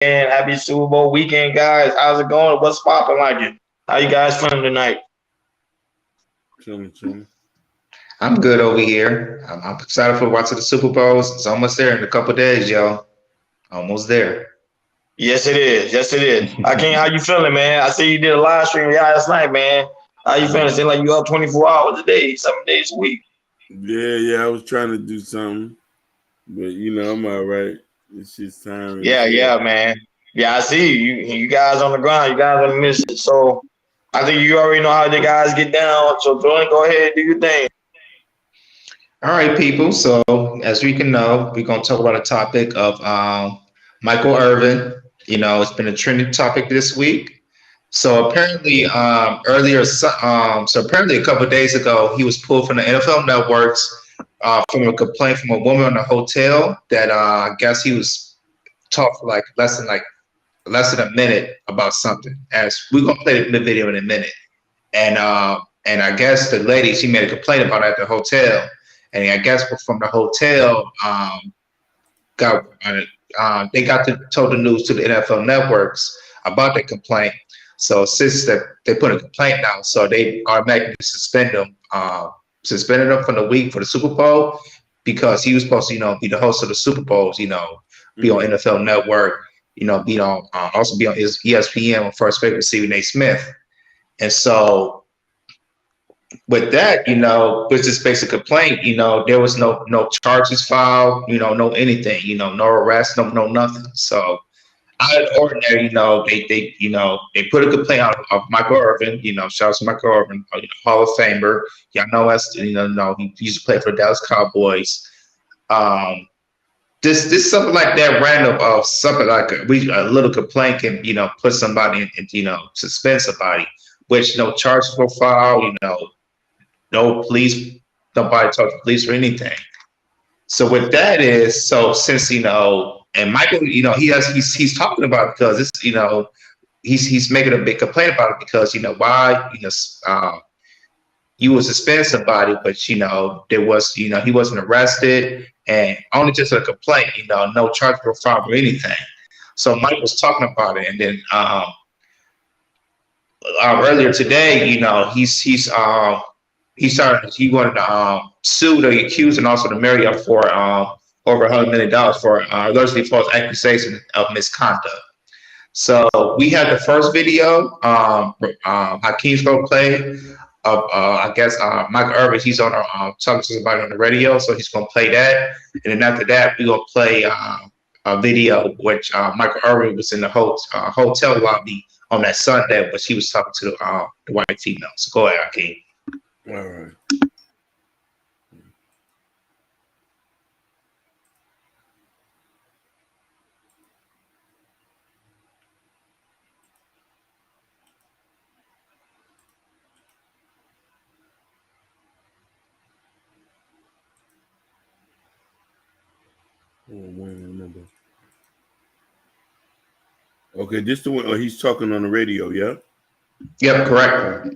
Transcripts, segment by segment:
Happy Super Bowl weekend, guys. How's it going? What's popping like it? How you guys feeling tonight? Chilling. I'm good over here. I'm excited for watching the Super Bowls. It's almost there in a couple days, y'all. Almost there. Yes, it is. Yes, it is. King, how you feeling, man? I see you did a live stream last night, man. How you feeling? Seem like you up 24 hours a day, 7 days a week. Yeah. I was trying to do something, but I'm all right. It's just time and Yeah, stuff. man. Yeah, I see you guys on the ground. You guys on the mission. So I think you already know how the guys get down. So Jordan, go ahead and do your thing. All right, people. So as we can know, we're gonna talk about a topic of Michael Irvin. It's been a trending topic this week. So apparently, so apparently a couple of days ago, he was pulled from the NFL networks from a complaint from a woman in a hotel that I guess he was talked for like less than a minute about something. As we're gonna play the video in a minute, and I guess the lady she made a complaint about it at the hotel, and I guess from the hotel got they got to told the news to the NFL networks about the complaint. So since they put a complaint out, so they automatically suspended him from the week for the Super Bowl because he was supposed to be the host of the Super Bowls, be on NFL Network, be on also be on ESPN on First Pick with Stephen A. Smith, and so with that, with this basic complaint, there was no charges filed, no anything, no arrest, no nothing. So out of the ordinary, they put a complaint out of Michael Irvin, shout out to Michael Irvin, Hall of Famer. Y'all know us, he used to play for the Dallas Cowboys. This something like that random of something like a little complaint can put somebody in suspend somebody, which no charges were filed, no police, nobody talked to police or anything. So what that is, so since and Michael, he's talking about it because it's he's making a big complaint about it because why you would suspend somebody, but there was he wasn't arrested and only just a complaint, no charge were filed or anything. So Mike was talking about it, and then earlier today, he wanted to sue the accused and also the Marriott for over $100 million for allegedly false accusation of misconduct. So we had the first video. Hakeem's gonna play. I guess Michael Irvin. He's on talking to somebody on the radio, so he's gonna play that. And then after that, we're gonna play a video which Michael Irvin was in the hotel lobby on that Sunday, but he was talking to the white female. So go ahead, Hakeem. All right. Remember. Okay, this the one. Oh, he's talking on the radio. Yeah. Yep, correct.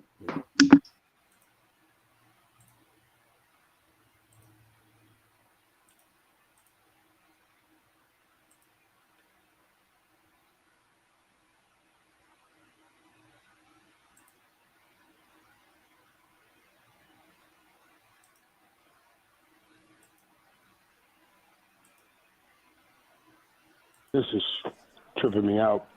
This is tripping me out.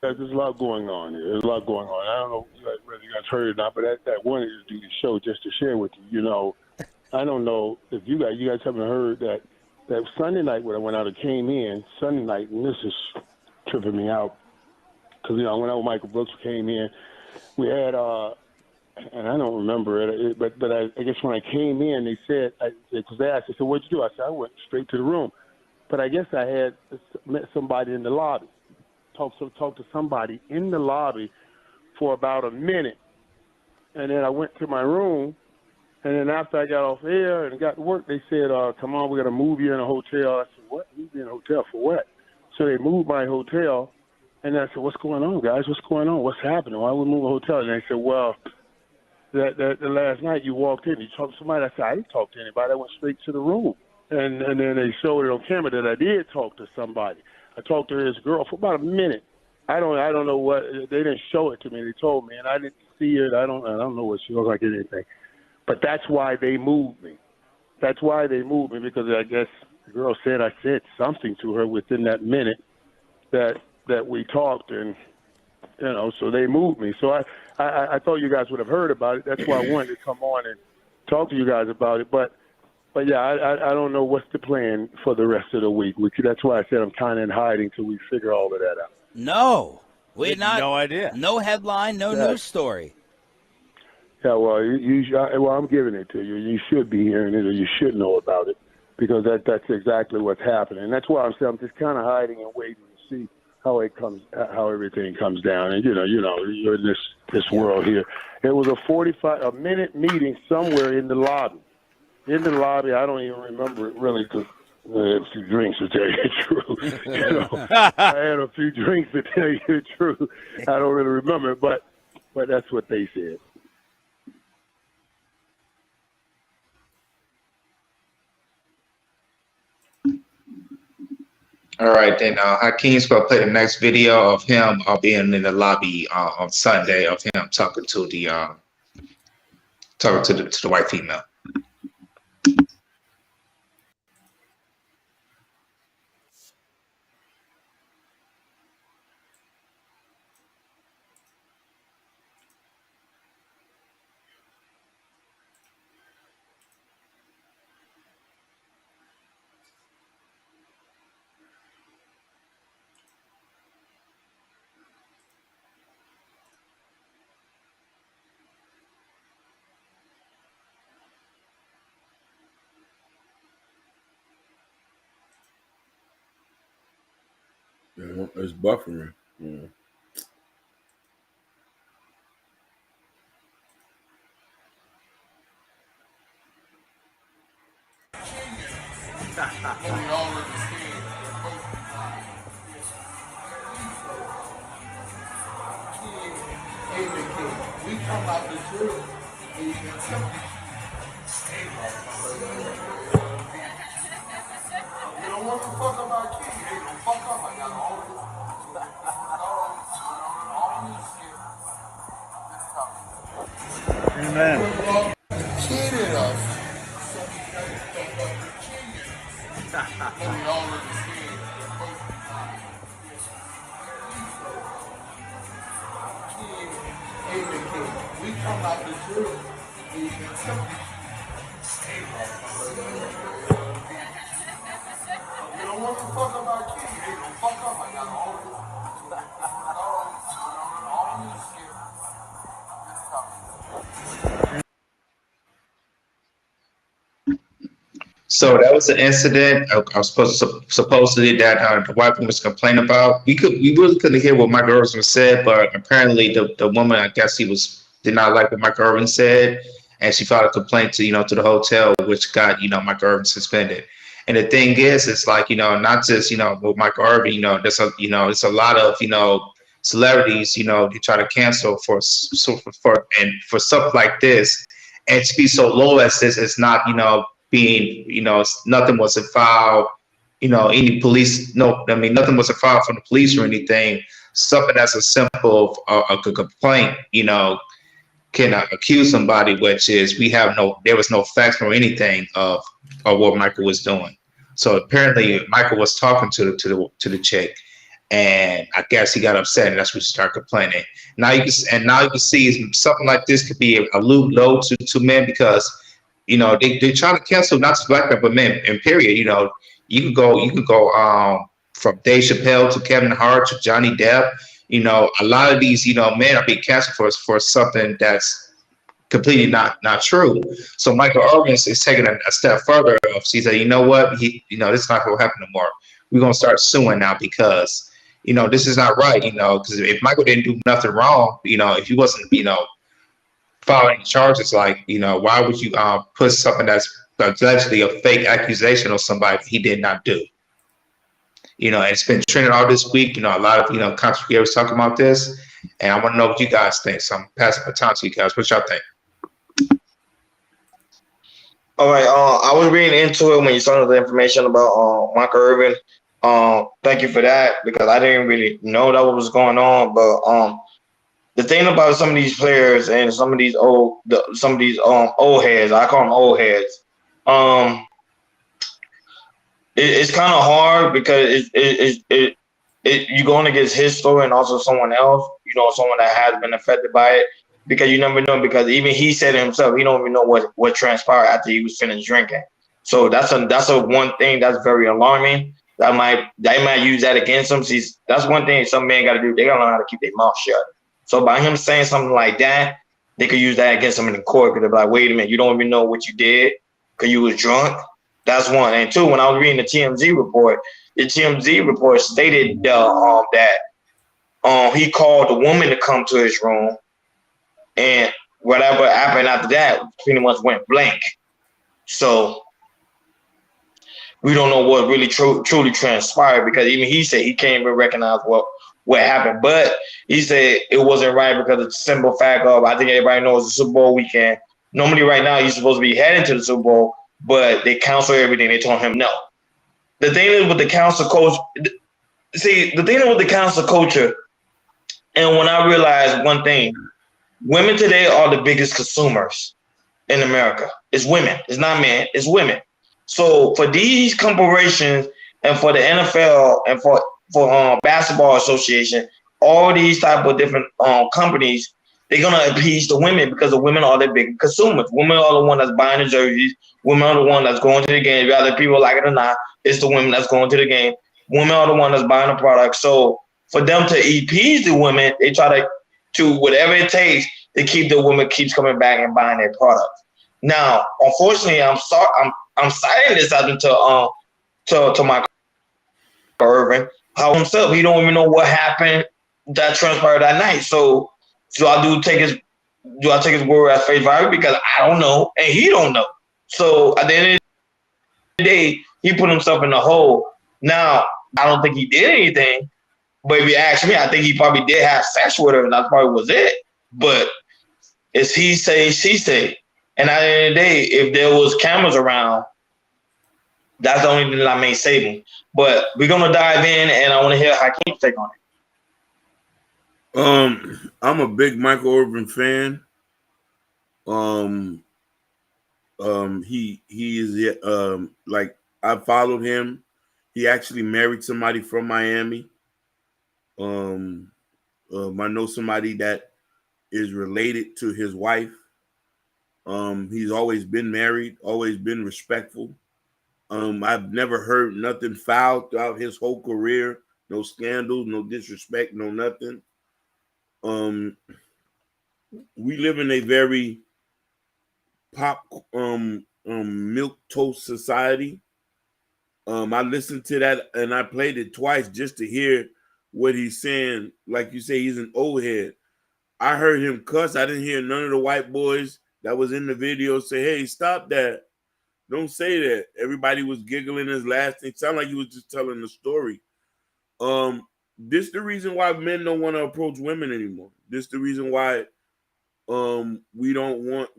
There's a lot going on here. There's a lot going on. I don't know whether you guys heard it or not, but I wanted to do the show just to share with you. I don't know if you guys haven't heard that Sunday night when I went out and came in, Sunday night, and this is tripping me out. Because, when Michael Brooks came in, we had, and I don't remember it, but I guess when I came in, they said, because they asked, I said, what'd you do? I said, I went straight to the room. But I guess I had met somebody in the lobby. Talked to somebody in the lobby for about a minute. And then I went to my room, and then after I got off air and got to work, they said, come on, we're going to move you in a hotel. I said, what? Move me in a hotel for what? So they moved my hotel, and I said, what's going on, guys? What's going on? What's happening? Why we move a hotel? And they said, well, the last night you walked in, you talked to somebody. I said, I didn't talk to anybody. I went straight to the room. and then they showed it on camera that I did talk to somebody. I talked to his girl for about a minute. I don't know what they didn't show it to me. They told me, and I didn't see it. I don't know what she looks like or anything. But that's why they moved me. That's why they moved me, because I guess the girl said I said something to her within that minute that we talked, and so they moved me. So I thought you guys would have heard about it. That's why I wanted to come on and talk to you guys about it. But yeah, I don't know what's the plan for the rest of the week. That's why I said I'm kind of in hiding till we figure all of that out. No, we no idea. No headline, no news story. Yeah, well, I'm giving it to you. You should be hearing it, or you should know about it, because that's exactly what's happening. And that's why I'm saying I'm just kind of hiding and waiting to see how everything comes down. And you're in this world here. It was a minute meeting somewhere in the lobby. In the lobby, I don't even remember it really, because a few drinks to tell you the truth. I had a few drinks to tell you the truth. I don't really remember, but that's what they said. All right, then Hakeem's gonna play the next video of him being in the lobby on Sunday of him talking to the white female. Yeah, it's buffering. Yeah. We come out the truth. You don't want to fuck up our king. They don't fuck up. I got all this. Amen. Cheated us. We come out the truth. You don't want to fuck up our king. They don't fuck up. I got all this. So that was an incident. I was supposedly that the white woman was complaining about. We really couldn't hear what Michael Irvin said, but apparently the woman, I guess did not like what Michael Irvin said, and she filed a complaint to the hotel, which got Michael Irvin suspended. And the thing is, it's like not just with Michael Irvin, there's a lot of celebrities they try to cancel for stuff like this, and to be so low as this is not being, nothing was filed, any police, nothing was filed from the police or anything. Something that's a simple a complaint, can accuse somebody, which is there was no facts or anything of what Michael was doing. So apparently Michael was talking to the chick, and I guess he got upset, and that's when she started complaining. Now you can see something like this could be a loop load to men, because they're trying to cancel not just black men but men in period. You could go from Dave Chappelle to Kevin Hart to Johnny Depp. A lot of these men are being canceled for something that's completely not true. So Michael Irvin is taking a step further. He said, what, this is not going to happen anymore. We're going to start suing now, because this is not right. Because if Michael didn't do nothing wrong, if he wasn't filing charges, like why would you put something that's allegedly a fake accusation on somebody he did not do? And it's been trending all this week. A lot of content creators talking about this, and I want to know what you guys think. So I'm passing the baton to you guys. What y'all think? All right. I was reading into it when you saw the information about Michael Irvin. Thank you for that because I didn't really know that what was going on. But the thing about some of these players and some of these old heads, I call them old heads. It's kind of hard because you going against his story and also someone else, someone that has been affected by it, because you never know, because even he said himself, he don't even know what transpired after he was finished drinking. So that's a one thing that's very alarming. They might use that against him. That's one thing some men got to do. They got to learn how to keep their mouth shut. So by him saying something like that, they could use that against him in the court, because they're like, wait a minute, you don't even know what you did because you was drunk. That's one. And two, when I was reading the TMZ report stated that he called the woman to come to his room, and whatever happened after that pretty much went blank. So we don't know what really truly transpired, because even he said he can't even recognize what happened. But he said it wasn't right because of the simple fact of, I think everybody knows the Super Bowl weekend. Normally right now he's supposed to be heading to the Super Bowl, but they canceled everything. They told him no. The thing is with the council coach, culture, and when I realized one thing, women today are the biggest consumers in America. It's women. It's not men. It's women. So for these corporations and for the NFL and for basketball association, all these type of different companies, they're gonna appease the women because the women are the big consumers. Women are the one that's buying the jerseys. Women are the one that's going to the game. Whether people like it or not, it's the women that's going to the game. Women are the one that's buying the product. So for them to appease the women, they try to whatever it takes to keep the woman keeps coming back and buying their product. Now, unfortunately, I'm citing this out to Michael Irvin. How himself, he don't even know what happened that transpired that night. So I take his word at face value, because I don't know and he don't know. So at the end of the day, he put himself in the hole. Now, I don't think he did anything, but if you ask me, I think he probably did have sex with her, and that probably was it. But it's he say, she say. And at the end of the day, if there was cameras around, that's the only thing that may save him. But we're gonna dive in, and I want to hear Hakeem's take on it. I'm a big Michael Irvin fan. He is like, I followed him. He actually married somebody from Miami. I know somebody that is related to his wife. He's always been married, always been respectful. I've never heard nothing foul throughout his whole career. No scandals, no disrespect, no nothing. We live in a very pop milk toast society. I listened to that and I played it twice just to hear what he's saying. Like you say, he's an old head. I heard him cuss. I didn't hear none of the white boys that was in the video say, "Hey, stop that. Don't say that." Everybody was giggling his last thing. Sounded like he was just telling the story. This the reason why men don't want to approach women anymore. This the reason why we don't want,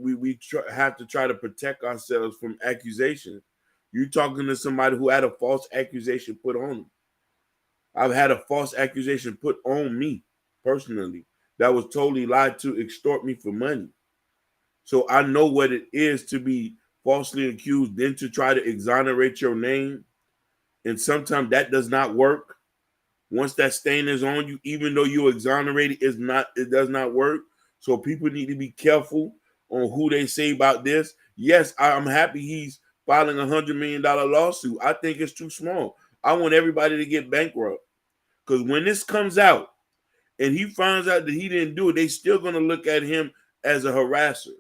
have to try to protect ourselves from accusations. You're talking to somebody who had a false accusation put on him. I've had a false accusation put on me personally that was totally lied to extort me for money. So I know what it is to be falsely accused, then to try to exonerate your name. And sometimes that does not work. Once that stain is on you, even though you're exonerated, it does not work. So people need to be careful on who they say about this. Yes, I'm happy he's filing $100 million lawsuit. I think it's too small. I want everybody to get bankrupt. Because when this comes out and he finds out that he didn't do it, they still going to look at him as a harasser,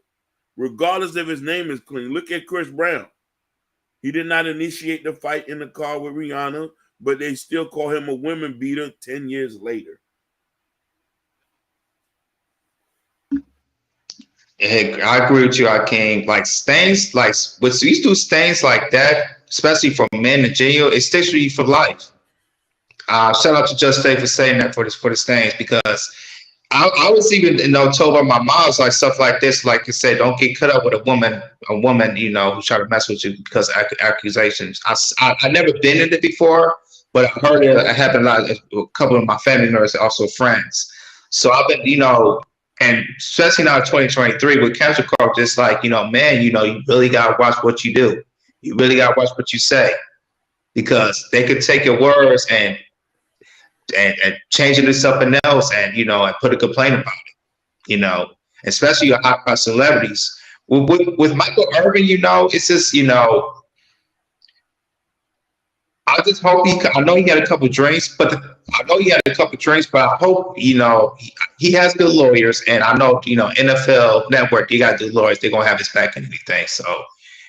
regardless if his name is clean. Look at Chris Brown. He did not initiate the fight in the car with Rihanna, but they still call him a women beater 10 years later. Hey, I agree with you, Hakeem. Like stains, like with these do stains like that, especially for men in jail, it sticks with you for life. Shout out to Just Stay for saying that for the stains, because I was even, told by my mom's like stuff like this, like you said, don't get cut up with a woman, who try to mess with you because of accusations. I never been in it before, but I heard it happen a lot. A couple of my family members, also friends. So I've been, and especially now in 2023 with cancel culture, just like, man, you really gotta watch what you do. You really gotta watch what you say because they could take your words and change it to something else, and and put a complaint about it. Especially your high profile celebrities. With Michael Irvin, it's just I just hope I know he had a couple drinks, but I hope he has good lawyers, and I know NFL Network, you got good lawyers. They're gonna have his back and everything. So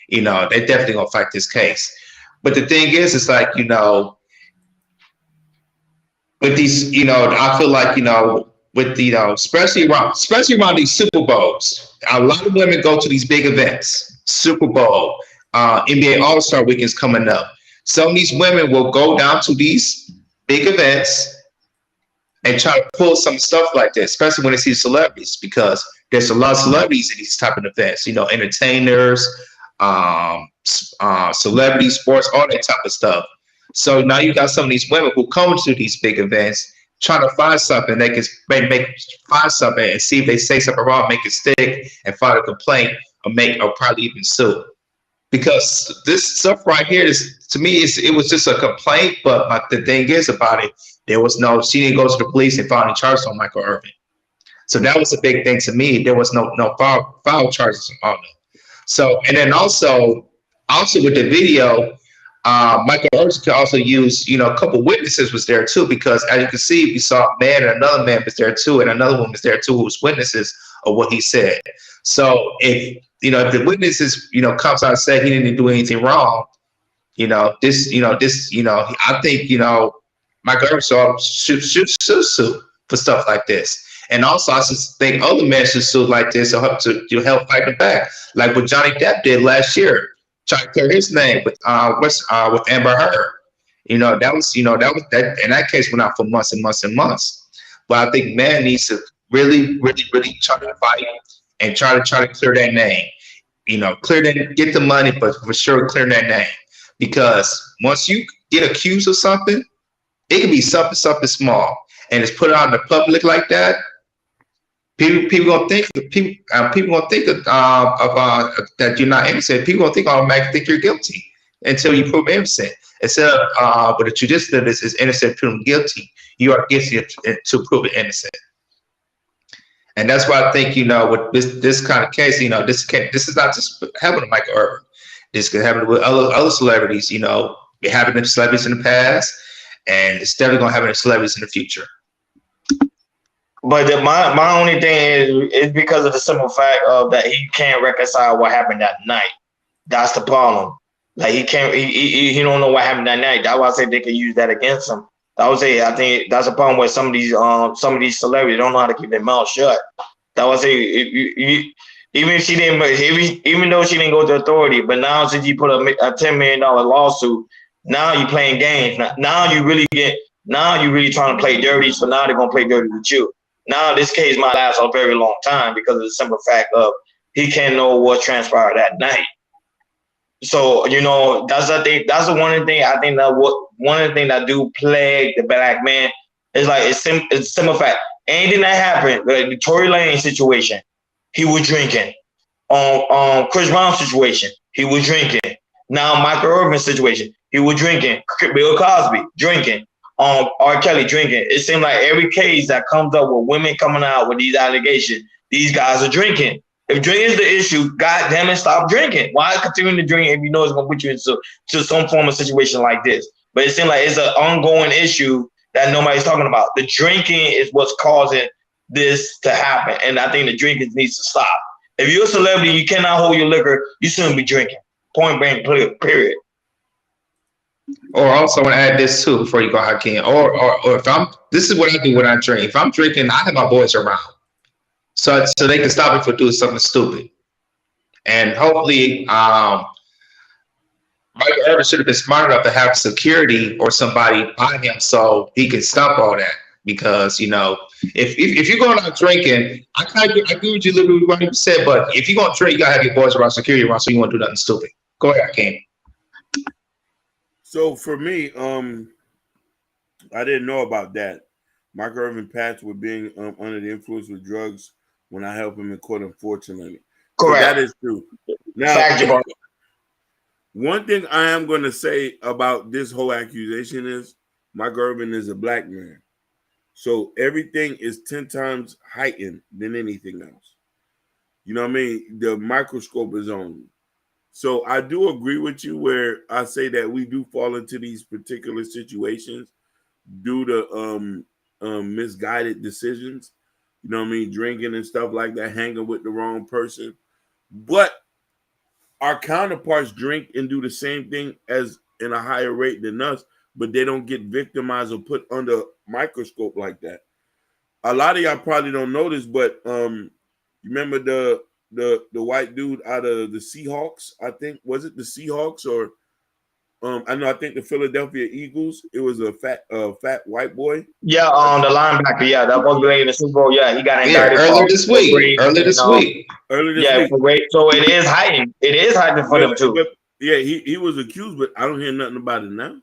they're definitely gonna fight this case. But the thing is, it's like with these, I feel like, with the, especially around these Super Bowls, a lot of women go to these big events, Super Bowl, NBA All-Star weekends coming up. Some of these women will go down to these big events and try to pull some stuff like this, especially when they see celebrities, because there's a lot of celebrities in these type of events, entertainers, celebrities, sports, all that type of stuff. So now you got some of these women who come to these big events trying to find something they can find something and see if they say something wrong, make it stick, and file a complaint or probably even sue. Because this stuff right here is, to me, it was just a complaint. But the thing is about it, she didn't go to the police and file any charges on Michael Irvin. So that was a big thing to me. There was no file charges on them. So, and then also with the video, Michael Irvin could also use, a couple witnesses was there too, because as you can see, we saw a man and another man was there too, and another woman was there too, who was witnesses of what he said. So if the witnesses, comes out and say he didn't do anything wrong, I think, Michael Irvin should sue for stuff like this. And also, I just think other men should sue like this to help fight them back, like what Johnny Depp did last year, trying to clear his name with Amber Heard. That in that case went out for months and months and months. But I think man needs to really, really, really try to fight and try to clear that name. Get the money, but for sure clear that name. Because once you get accused of something, it can be something small, and it's put out in the public like that. People gonna think that you're not innocent. People gonna automatically think you're guilty until you prove innocent. Instead of but the tradition of this is innocent proven guilty. You are guilty to prove it innocent. And that's why I think with this kind of case, this is not just happening to Michael Irvin. This could happen with other celebrities. It happened to celebrities in the past, and it's definitely gonna happen to celebrities in the future. But my only thing is because of the simple fact of that he can't reconcile what happened that night. That's the problem. Like he can't, he don't know what happened that night. That's why I say they could use that against him. I would say I think that's a problem with some of these celebrities don't know how to keep their mouth shut. That would say even though she didn't go to authority, but now since you put a $10 million lawsuit, now you playing games. Now you really trying to play dirty. So now they're gonna play dirty with you. Now this case might last a very long time because of the simple fact of he can't know what transpired that night. So that's the one thing I think one of the things that do plague the black man is like it's simple fact. Anything that happened, like the Tory Lane situation, he was drinking. Chris Brown situation, he was drinking. Now Michael Irvin situation, he was drinking. Bill Cosby drinking. R. Kelly drinking. It seems like every case that comes up with women coming out with these allegations, these guys are drinking. If drinking is the issue, God damn it, stop drinking. Why continue to drink if you know it's going to put you into some form of situation like this? But it seems like it's an ongoing issue that nobody's talking about. The drinking is what's causing this to happen. And I think the drinking needs to stop. If you're a celebrity, you cannot hold your liquor, you shouldn't be drinking. Point blank, period. Or also want to add this too before you go, Hakeem. Or if this is what I do when I drink. If I'm drinking, I have my boys around, so they can stop me from doing something stupid. And hopefully, Michael Irvin should have been smart enough to have security or somebody by him so he can stop all that. Because If you're going out drinking, I agree with you, literally what you said. But if you're going to drink, you gotta have your boys around, security around, so you won't do nothing stupid. Go ahead, King. So for me, I didn't know about that. Michael Irvin patched with being under the influence of drugs when I helped him in court, unfortunately. Correct. So that is true. Now, Fact, one thing I am going to say about this whole accusation is Michael Irvin is a black man. So everything is 10 times heightened than anything else. You know what I mean? The microscope is on you. So I do agree with you where I say that we do fall into these particular situations due to misguided decisions. You know what I mean? Drinking and stuff like that, hanging with the wrong person. But our counterparts drink and do the same thing as in a higher rate than us, but they don't get victimized or put under a microscope like that. A lot of y'all probably don't know this, but you remember the white dude out of the Seahawks? I think was it the Seahawks or I think the Philadelphia Eagles. It was a fat white boy. Yeah, the linebacker. Yeah, that was playing in the Super Bowl. Yeah, he got indicted earlier this week. Earlier this week. For rape. So it is heightened. It is heightened for them too. But, yeah, he was accused, but I don't hear nothing about it now.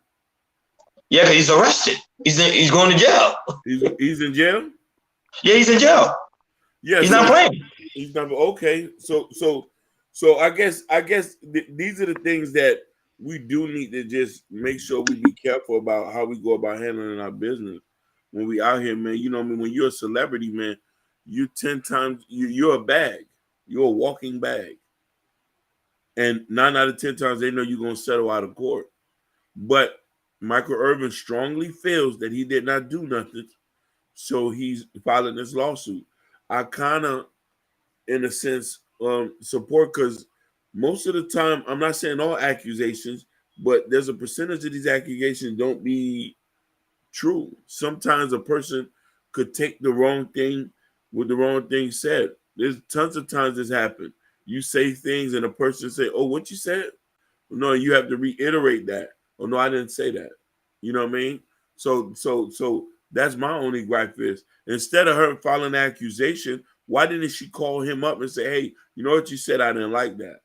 Yeah, because he's arrested. He's going to jail. He's in jail. Yeah, he's in jail. Yeah, he's not playing. He's not okay. So I guess these are the things that we do need to just make sure we be careful about how we go about handling our business when we out here, man. You know what I mean? When you're a celebrity, man, you 10 times you're a bag. You're a walking bag. And 9 out of 10 times they know you're gonna settle out of court. But Michael Irvin strongly feels that he did not do nothing. So he's filing this lawsuit. I kind of, in a sense, support, because most of the time, I'm not saying all accusations, but there's a percentage of these accusations don't be true. Sometimes a person could take the wrong thing with the wrong thing said. There's tons of times this happened. You say things and a person say, "Oh, what you said?" No, you have to reiterate that. Oh no, I didn't say that. You know what I mean? So that's my only gripe is, instead of her filing an accusation, why didn't she call him up and say, "Hey, you know what you said? I didn't like that."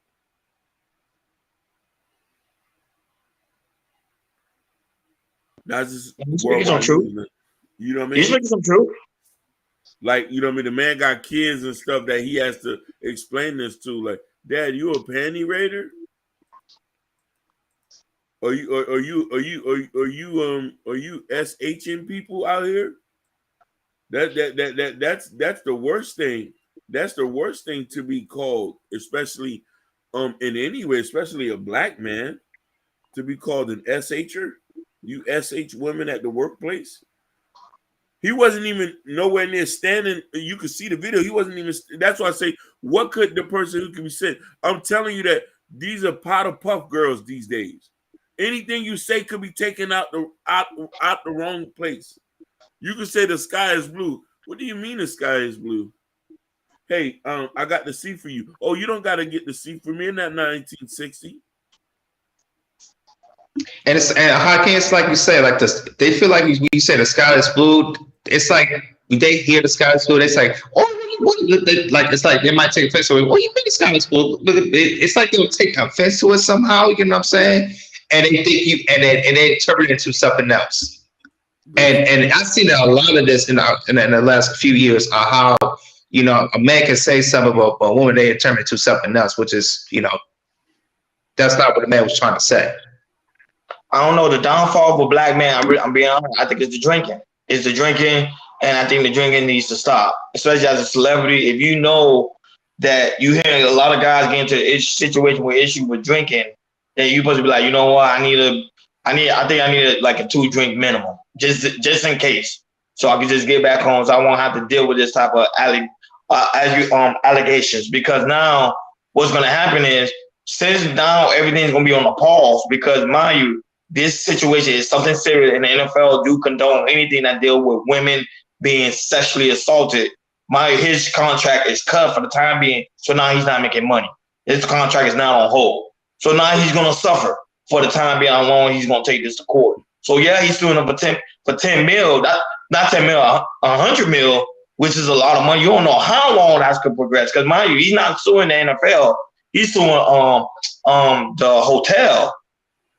That's just speaking some truth. You know what I mean? He's speaking some truth. Like, you know what I mean? The man got kids and stuff that he has to explain this to. Like, Dad, you a panty raider? Are you SHing people out here? That's the worst thing. That's the worst thing to be called, especially in any way, especially a black man, to be called an SHer. You SH women at the workplace. He wasn't even nowhere near standing. You could see the video. He wasn't even. That's why I say, what could the person who can be said? I'm telling you that these are pot of puff girls these days. Anything you say could be taken out the wrong place. You could say the sky is blue. What do you mean the sky is blue? Hey, I got the C for you. Oh, you don't got to get the C for me in that 1960. And Hakeem, it's like you say, like this. They feel like when you say the sky is blue, it's like when they hear the sky is blue, it's like, oh, like it's like they might take offense to it. What do you mean the sky is blue? It's like they'll take offense to it somehow. You know what I'm saying? And they think you, and they interpret it into something else. And I've seen a lot of this in the last few years. How a man can say something about a woman, they interpret it to something else, which is that's not what the man was trying to say. I don't know. The downfall of a black man, I'm being honest, I think it's the drinking. It's the drinking, and I think the drinking needs to stop. Especially as a celebrity, if you know that you hear a lot of guys get into a situation with issue with drinking, then you're supposed to be like, you know what, I think I need like a 2-drink minimum, just in case, so I can just get back home, so I won't have to deal with this type of allegations. Because now what's going to happen is, since now everything's going to be on a pause, because mind you, this situation is something serious, and the NFL do condone anything that deal with women being sexually assaulted. His contract is cut for the time being, so now he's not making money. His contract is now on hold. So now he's going to suffer for the time being how long he's going to take this to court. So yeah, he's suing him for 10 mil, not 10 mil, 100 mil, which is a lot of money. You don't know how long that's gonna progress. Because mind you, he's not suing the NFL. He's suing the hotel.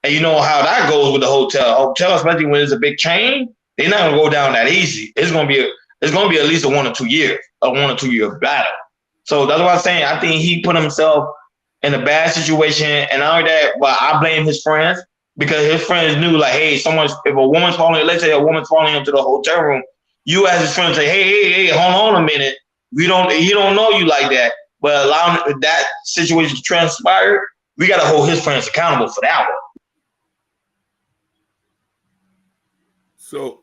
And you know how that goes with the hotel. Hotel, especially when it's a big chain, they're not gonna go down that easy. It's gonna be at least a 1 or 2 years, a 1 or 2 year battle. So that's what I'm saying. I think he put himself in a bad situation, and not only that, but I blame his friends because his friends knew, like, hey, if a woman's falling, let's say a woman's falling into the hotel room, you as his friend say, hey, hold on a minute, he don't know you like that, but allowing that situation to transpire, we got to hold his friends accountable for that one. So,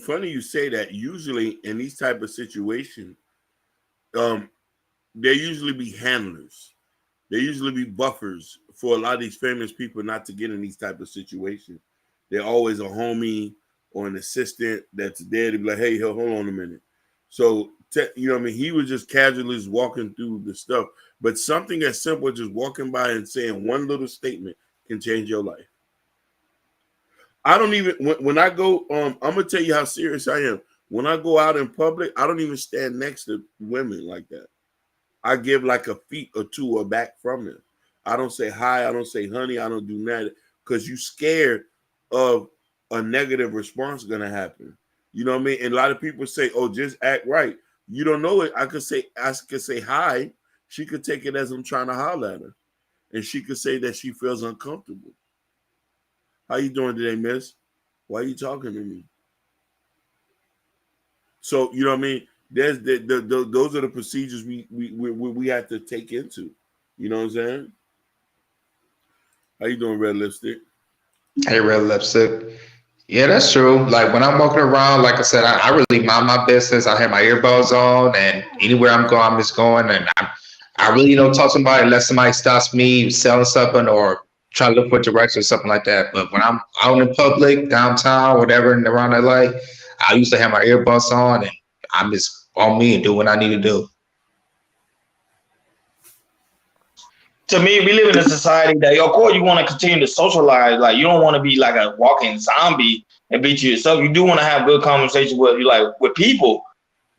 funny you say that. Usually in these type of situations, there usually be handlers. There usually be buffers for a lot of these famous people not to get in these type of situations. They're always a homie or an assistant that's there to be like, hey, hold on a minute. So, you know what I mean? He was just casually just walking through the stuff. But something as simple as just walking by and saying one little statement can change your life. I don't even, when I go, I'm going to tell you how serious I am. When I go out in public, I don't even stand next to women like that. I give like a feet or two or back from them. I don't say hi. I don't say honey. I don't do that because you're scared of a negative response going to happen. You know what I mean? And a lot of people say, oh, just act right. You don't know it. I could say hi. She could take it as I'm trying to holler at her. And she could say that she feels uncomfortable. How you doing today, miss? Why are you talking to me? So, you know what I mean? There's those are the procedures we have to take into. You know what I'm saying? How you doing, Red Lipstick? Hey, Red Lipstick. Yeah, that's true. Like when I'm walking around, like I said, I really mind my business. I have my earbuds on, and anywhere I'm going, I'm just going. And I really don't talk to somebody unless somebody stops me selling something or try to look for directions or something like that. But when I'm out in public, downtown, whatever, and around LA, I usually have my earbuds on, and I'm just on me and do what I need to do. To me, we live in a society that, of course, you want to continue to socialize. Like, you don't want to be like a walking zombie and beat you yourself. You do want to have good conversation with people.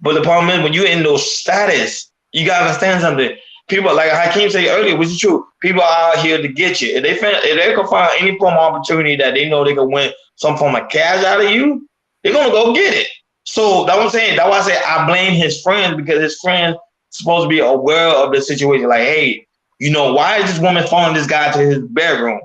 But the problem is when you're in those status, you gotta understand something. People, like Hakeem said earlier, which is true, people are out here to get you. If they can find any form of opportunity that they know they can win some form of cash out of you, they're gonna go get it. So that's what I'm saying. That's why I say I blame his friends, because his friends supposed to be aware of the situation. Like, hey, you know, why is this woman following this guy to his bedroom?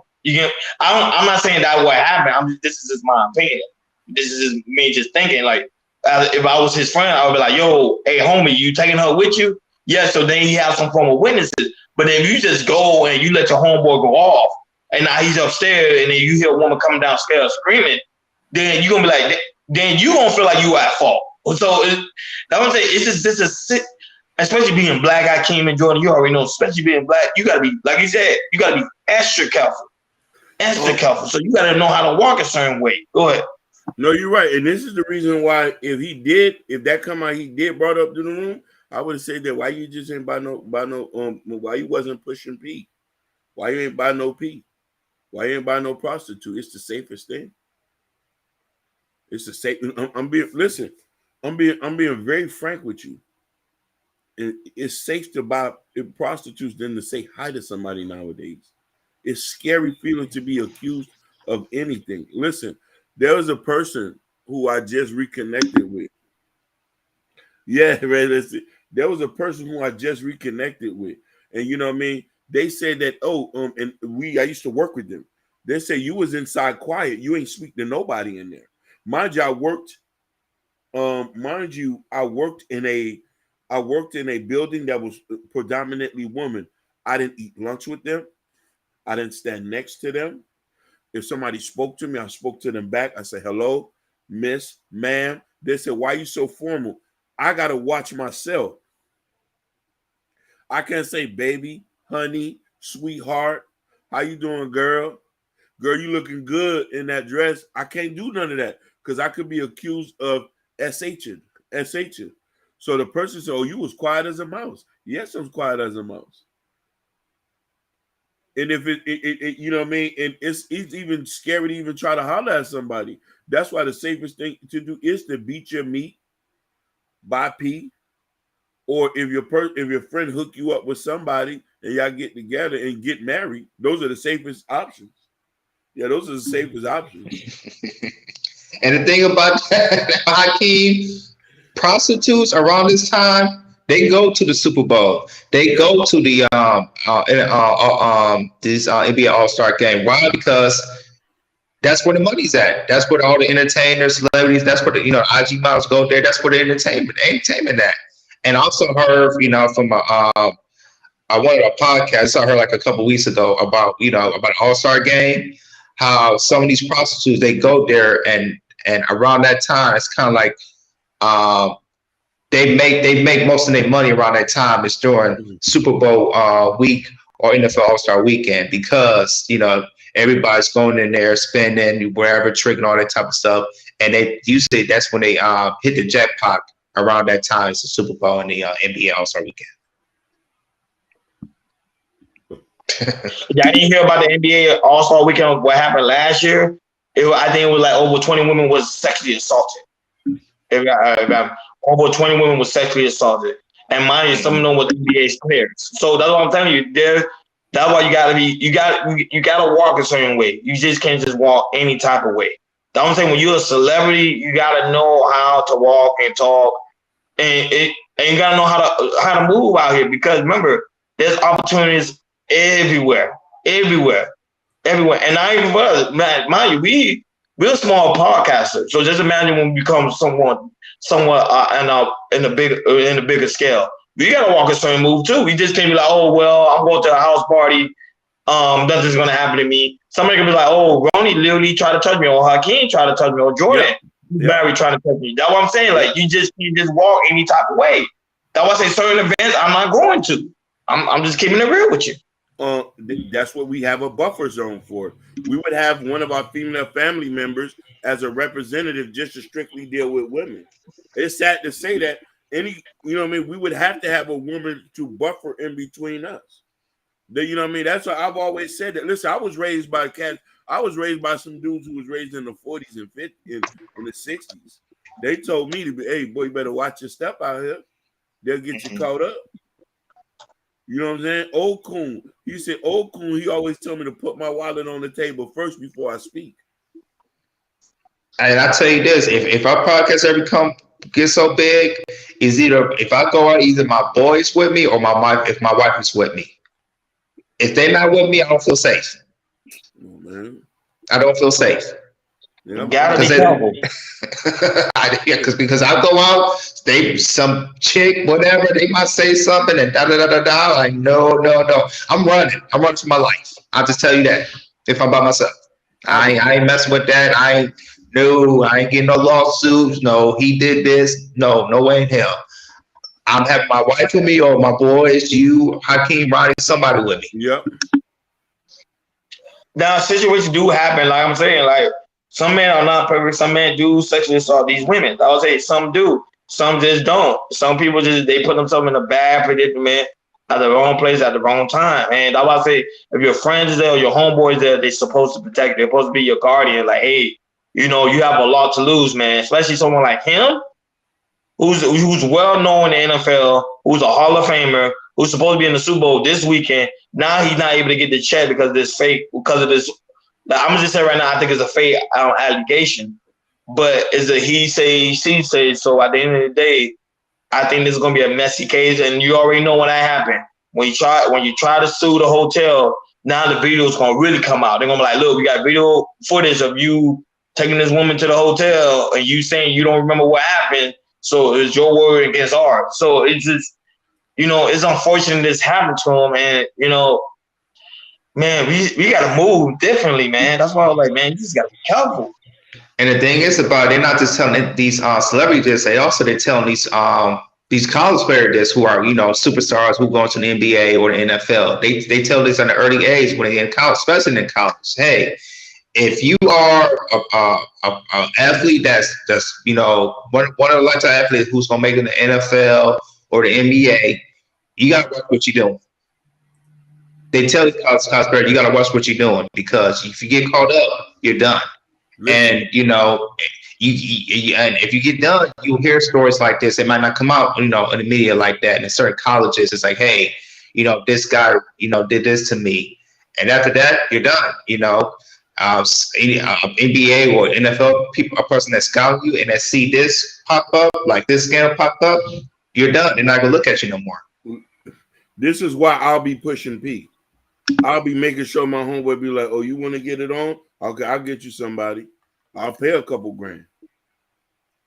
I'm not saying that what happened. This is just my opinion. This is just me just thinking, like, if I was his friend, I would be like, yo, hey, homie, you taking her with you? Yeah, so then he has some form of witnesses. But if you just go and you let your homeboy go off, and now he's upstairs, and then you hear a woman coming downstairs screaming, then you're going to be like, then you going to feel like you at fault. So that's what I'm saying. It's just, this is, especially being black, Hakeem and Jordan, you already know, especially being black, you got to be, like you said, you got to be extra careful. Extra careful. So you got to know how to walk a certain way. Go ahead. No, you're right, and this is the reason why if that come out, he did brought up to the room, I would have said that why you just ain't buy no why you wasn't pushing P, why you ain't buy no P, why you ain't buy no prostitute. It's the safest thing. It's the safe. I'm being very frank with you. It's safe to buy prostitutes than to say hi to somebody nowadays. It's scary feeling to be accused of anything. Listen. There was a person who I just reconnected with. Yeah, man. There was a person who I just reconnected with, and you know what I mean. They said that, I used to work with them. They say you was inside quiet. You ain't speak to nobody in there. Mind you, I worked in a building that was predominantly women. I didn't eat lunch with them. I didn't stand next to them. If somebody spoke to me, I spoke to them back. I said, hello, miss, ma'am. They said, why are you so formal? I got to watch myself. I can't say baby, honey, sweetheart. How you doing, girl? Girl, you looking good in that dress. I can't do none of that because I could be accused of SHing. So the person said, oh, you was quiet as a mouse. Yes, I was quiet as a mouse. And if it you know what I mean, and it's even scary to even try to holler at somebody. That's why the safest thing to do is to beat your meat, buy pee, or if your friend hook you up with somebody and y'all get together and get married, those are the safest options. Yeah, those are the safest options. And the thing about that, Hakeem, prostitutes around this time, they go to the Super Bowl. They go to the this NBA All-Star game. Why? Because that's where the money's at. That's where all the entertainers, celebrities. That's where the IG models go there. That's where the entertainment at. And I also heard from I wanted a podcast I heard like a couple weeks ago about about All-Star game, how some of these prostitutes they go there and around that time it's kind of like they make most of their money around that time. It's during Super Bowl week or NFL All-Star weekend because everybody's going in there spending wherever, tricking all that type of stuff, and they usually that's when they hit the jackpot around that time. It's the Super Bowl and the NBA All-Star weekend. Yeah, I didn't hear about the NBA All-Star weekend. What happened last year? I think it was like over 20 women was sexually assaulted. Over 20 women was sexually assaulted, and mind you, some of them were NBA players. So that's what I'm telling you. That's why you gotta walk a certain way. You just can't just walk any type of way. That's what I'm saying. When you're a celebrity, you gotta know how to walk and talk, and you gotta know how to move out here because remember, there's opportunities everywhere. And I even mind you, we're a small podcaster. So just imagine when we become somewhat in a bigger scale. We gotta walk a certain move too. We just can't be like, oh well, I'm going to a house party. Nothing's gonna happen to me. Somebody can be like, oh, Ronnie literally tried to touch me, or Hakeem tried to touch me, or Jordan Barry trying to touch me. That's what I'm saying. Like you just walk any type of way. That's why I say certain events I'm not going to. I'm just keeping it real with you. That's what we have a buffer zone for. We would have one of our female family members as a representative just to strictly deal with women. It's sad to say that we would have to have a woman to buffer in between us. That's why I've always said that. Listen, I was raised by some dudes who was raised in the 40s and 50s in the 60s. They told me to be, hey boy, you better watch your step out here. They'll get you caught up. You know what I'm saying? Old Coon. He said, Old Coon, he always told me to put my wallet on the table first before I speak. And I tell you this, if our podcast ever get so big, is either if I go out, either my boys with me or if my wife is with me. If they're not with me, I don't feel safe. Oh, man. I don't feel safe. You gotta be careful. Because I go out, some chick, whatever, they might say something and da. Like, no. I'm running for my life. I'll just tell you that. If I'm by myself. I ain't messing with that. I ain't getting no lawsuits. No, he did this. No way in hell. I'm having my wife with me or my boys, you, Hakeem, Ronnie, somebody with me. Yep. Now situations do happen, like I'm saying, like some men are not perfect. Some men do sexually assault these women. I would say some do. Some just don't. Some people they put themselves in a bad predicament at the wrong place at the wrong time. And I would say if your friends is there or your homeboys there, they're supposed to protect. They're supposed to be your guardian. Like, hey, you have a lot to lose, man. Especially someone like him, who's well known in the NFL, who's a Hall of Famer, who's supposed to be in the Super Bowl this weekend. Now he's not able to get the check because of this. I'm gonna just say right now, I think it's a fake allegation, but it's a he say, she say. So at the end of the day, I think this is gonna be a messy case, and you already know when that happened. When you try to sue the hotel, now the video is gonna really come out. They're gonna be like, look, we got video footage of you taking this woman to the hotel, and you saying you don't remember what happened. So it's your word against ours. So it's just, it's unfortunate this happened to him, and man, we gotta move differently, man. That's why I was like, man, you just gotta be careful. And the thing is about they're not just telling these celebrities this, they're telling these college players this who are superstars who go into the NBA or the NFL. They tell this at an early age when they're in college, especially in college. Hey, if you are an athlete that's one of the lifetime athletes who's gonna make it in the NFL or the NBA, you gotta work what you're doing. they tell you, Cosper, you got to watch what you're doing because if you get caught up, you're done. Listen. And and if you get done, you hear stories like this. It might not come out, in the media like that. And in certain colleges, it's like, hey, this guy, did this to me, and after that, you're done. NBA or NFL people, a person that scout you and that see this pop up, like this scandal pop up, you're done. They're not gonna look at you no more. This is why I'll be pushing P. I'll be making sure my homeboy be like, oh, you want to get it on? Okay, I'll get you somebody. I'll pay a couple grand.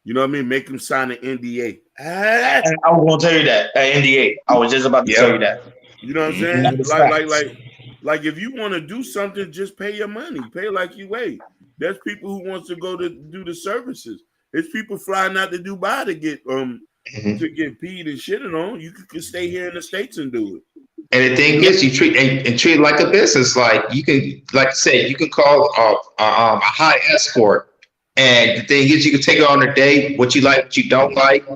You know what I mean? Make him sign an NDA. I was going to tell you that, NDA. I was just about to tell you that. You know what I'm saying? Like if you want to do something, just pay your money. Pay like you weigh. There's people who wants to go to do the services. There's people flying out to Dubai to get to get peed and shitted on. You could stay here in the States and do it. And the thing is, you treat it like a business. Like you can, like I said, you can call a high escort, and the thing is, you can take her on a date, what you like, what you don't like,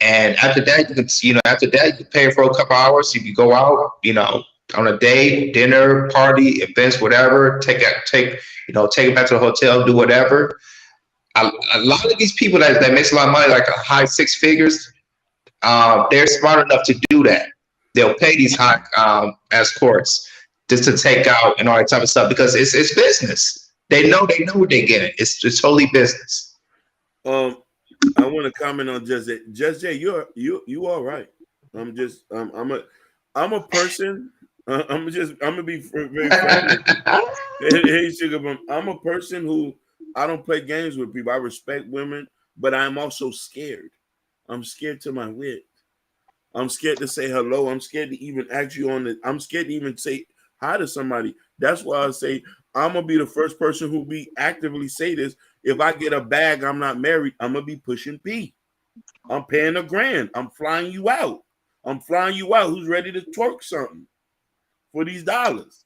and after that, you can pay her for a couple hours. You can go out, on a date, dinner, party, events, whatever. Take her back to the hotel, do whatever. A lot of these people that makes a lot of money, like a high six figures, they're smart enough to do that. They'll pay these high escorts just to take out and all that type of stuff because it's business. They know what they're getting. It's totally business. I want to comment on Just Jay. Just Jay, you all right. I'm a person. I'm gonna be very frank. Hey, Sugar, I'm a person who I don't play games with people. I respect women, but I'm also scared. I'm scared to my wit. I'm scared to say hello. I'm scared to even ask you I'm scared to even say hi to somebody. That's why I say I'm gonna be the first person who be actively say this. If I get a bag, I'm not married, I'm gonna be pushing P. I'm paying $1,000. I'm flying you out. Who's ready to twerk something for these dollars?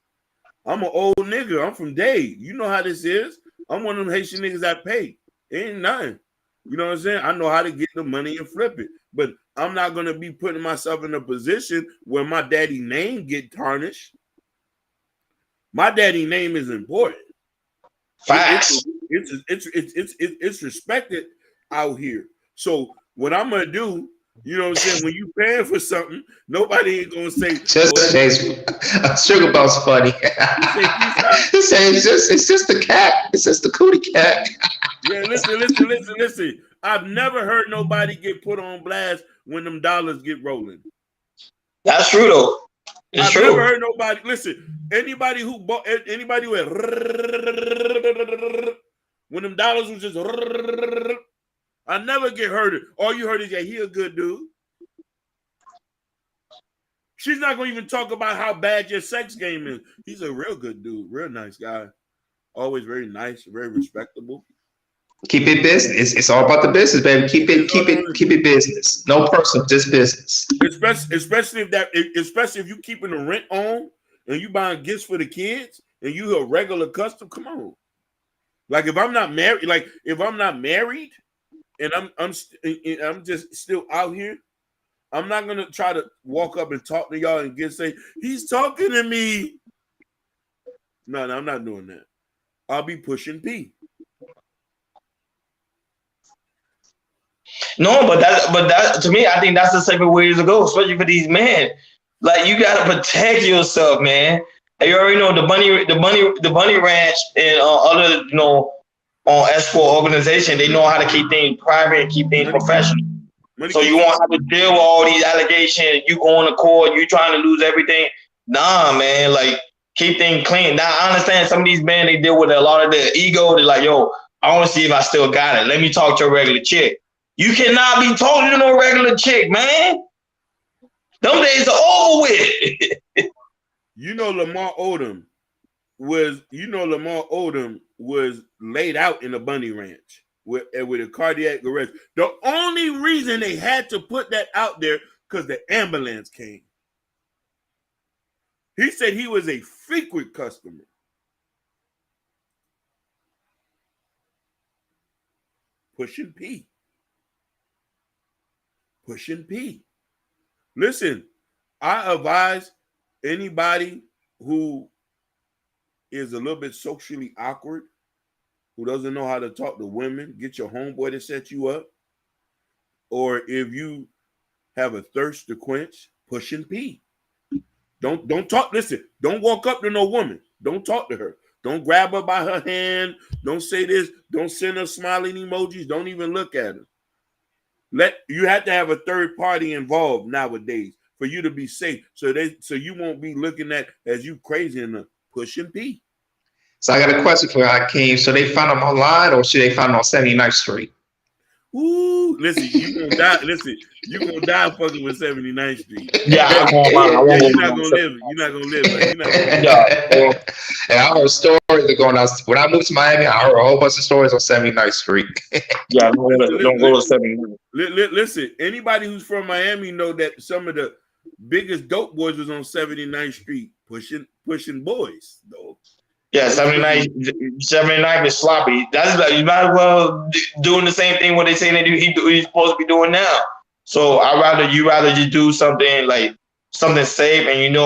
I'm an old nigga. I'm from Dade. You know how this is. I'm one of them Haitian niggas that pay. It ain't nothing. You know what I'm saying? I know how to get the money and flip it. But I'm not going to be putting myself in a position where my daddy name get tarnished. My daddy name is important. Facts. It's respected out here. So what I'm going to do, you know what I'm saying? When you paying for something, nobody ain't going to say. Sugar Bow's funny. It's just the cat. It's just the cootie cat. Yeah, listen. I've never heard nobody get put on blast when them dollars get rolling. That's true though. It's true. Never heard nobody listen. Anybody who had when them dollars was just I never get heard. All you heard is he a good dude. She's not gonna even talk about how bad your sex game is. He's a real good dude, real nice guy. Always very nice, very respectable. Keep it business. It's all about the business, baby. Keep it business. No personal, just business. Especially if you keeping the rent on and you buying gifts for the kids and you a regular customer. Come on, like if I'm not married, and I'm just still out here, I'm not gonna try to walk up and talk to y'all and say he's talking to me. No, I'm not doing that. I'll be pushing P. No, but that to me, I think that's the safer way to go, especially for these men. Like you gotta protect yourself, man. And you already know the bunny ranch and other on escort organization, they know how to keep things private and keep things professional. So you won't have to deal with all these allegations. You going to court, you trying to lose everything. Nah, man, like keep things clean. Now I understand some of these men, they deal with a lot of their ego. They're like, yo, I want to see if I still got it. Let me talk to a regular chick. You cannot be talking to no regular chick, man. Them days are over with. Lamar Odom was laid out in a bunny ranch with a cardiac arrest. The only reason they had to put that out there because the ambulance came. He said he was a frequent customer. Pushing P. Listen, I advise anybody who is a little bit socially awkward, who doesn't know how to talk to women, get your homeboy to set you up. Or if you have a thirst to quench, push and pee. Don't talk. Listen, don't walk up to no woman. Don't talk to her. Don't grab her by her hand. Don't say this. Don't send her smiling emojis. Don't even look at her. You have to have a third party involved nowadays for you to be safe. So you won't be looking at as you crazy enough. Push and pee. So I got a question for Hakeem. So they found him online, or should they find him on 79th Street? Ooh, listen, you gonna die. Listen, you gonna die fucking with 79th Street. Yeah, you're not gonna live. You're not gonna live. Like, you're not gonna live. And I heard stories that going out. When I moved to Miami, I heard a whole bunch of stories on 79th Street. Yeah, don't go to 79th. Listen, anybody who's from Miami know that some of the biggest dope boys was on 79th Street pushing boys, though. Yeah, 79 is sloppy. That's like you might as well doing the same thing what they say they do. He's supposed to be doing now. So you rather just do something like something safe, and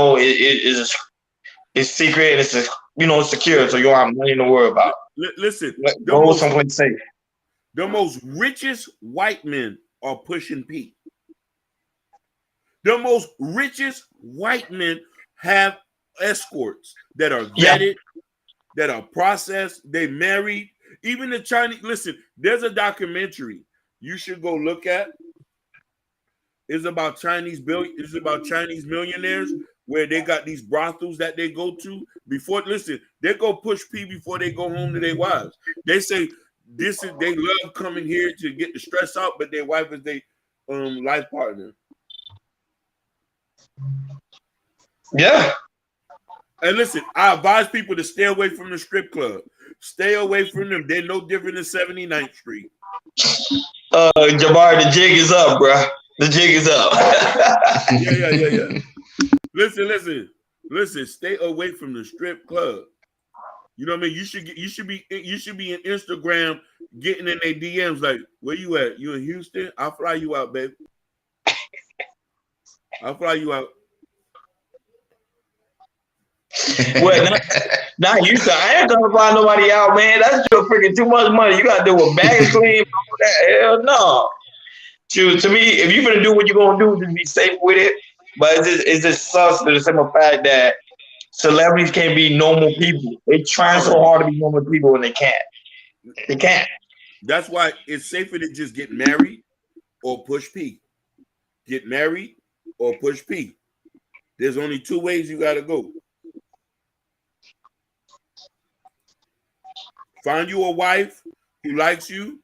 it's secret and it's secure, so you don't have nothing to worry about. Listen, go someplace safe. The most richest white men are pushing P. The most richest white men have escorts that are vetted. That are processed, they married. Even the Chinese, listen, there's a documentary you should go look at. It's about Chinese millionaires where they got these brothels that they go to they go push P before they go home to their wives. They say they love coming here to get the stress out, but their wife is their life partner. Yeah. And listen, I advise people to stay away from the strip club. Stay away from them. They're no different than 79th Street. Jabari, the jig is up, bro. The jig is up. Yeah. Listen. Stay away from the strip club. You know what I mean? You should be in Instagram getting in their DMs like, where you at? You in Houston? I'll fly you out, baby. I'll fly you out. Well, not Houston. I ain't gonna fly nobody out, man. That's just freaking too much money. You gotta do a bag clean. Hell no. To me, if you're gonna do what you're gonna do, just be safe with it. But it's just sucks to the simple fact that celebrities can't be normal people. They trying so hard to be normal people and they can't. They can't. That's why it's safer to just get married or push P. Get married or push P. There's only two ways you gotta go. Find you a wife who likes you,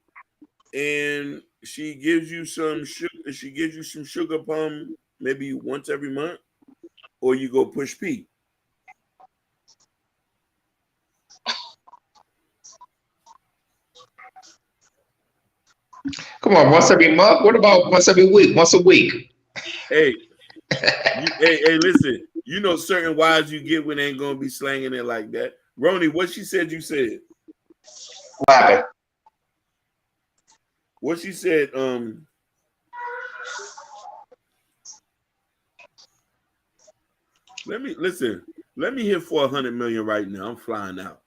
and she gives you some sugar. She gives you some sugar plum maybe once every month, or you go push P. Come on, once every month? What about once every week? Once a week? Hey, listen. You know certain wives you get when they ain't gonna be slanging it like that. Roni, what she said you said? What happened? What she said, let me hit for 100 million right now. I'm flying out.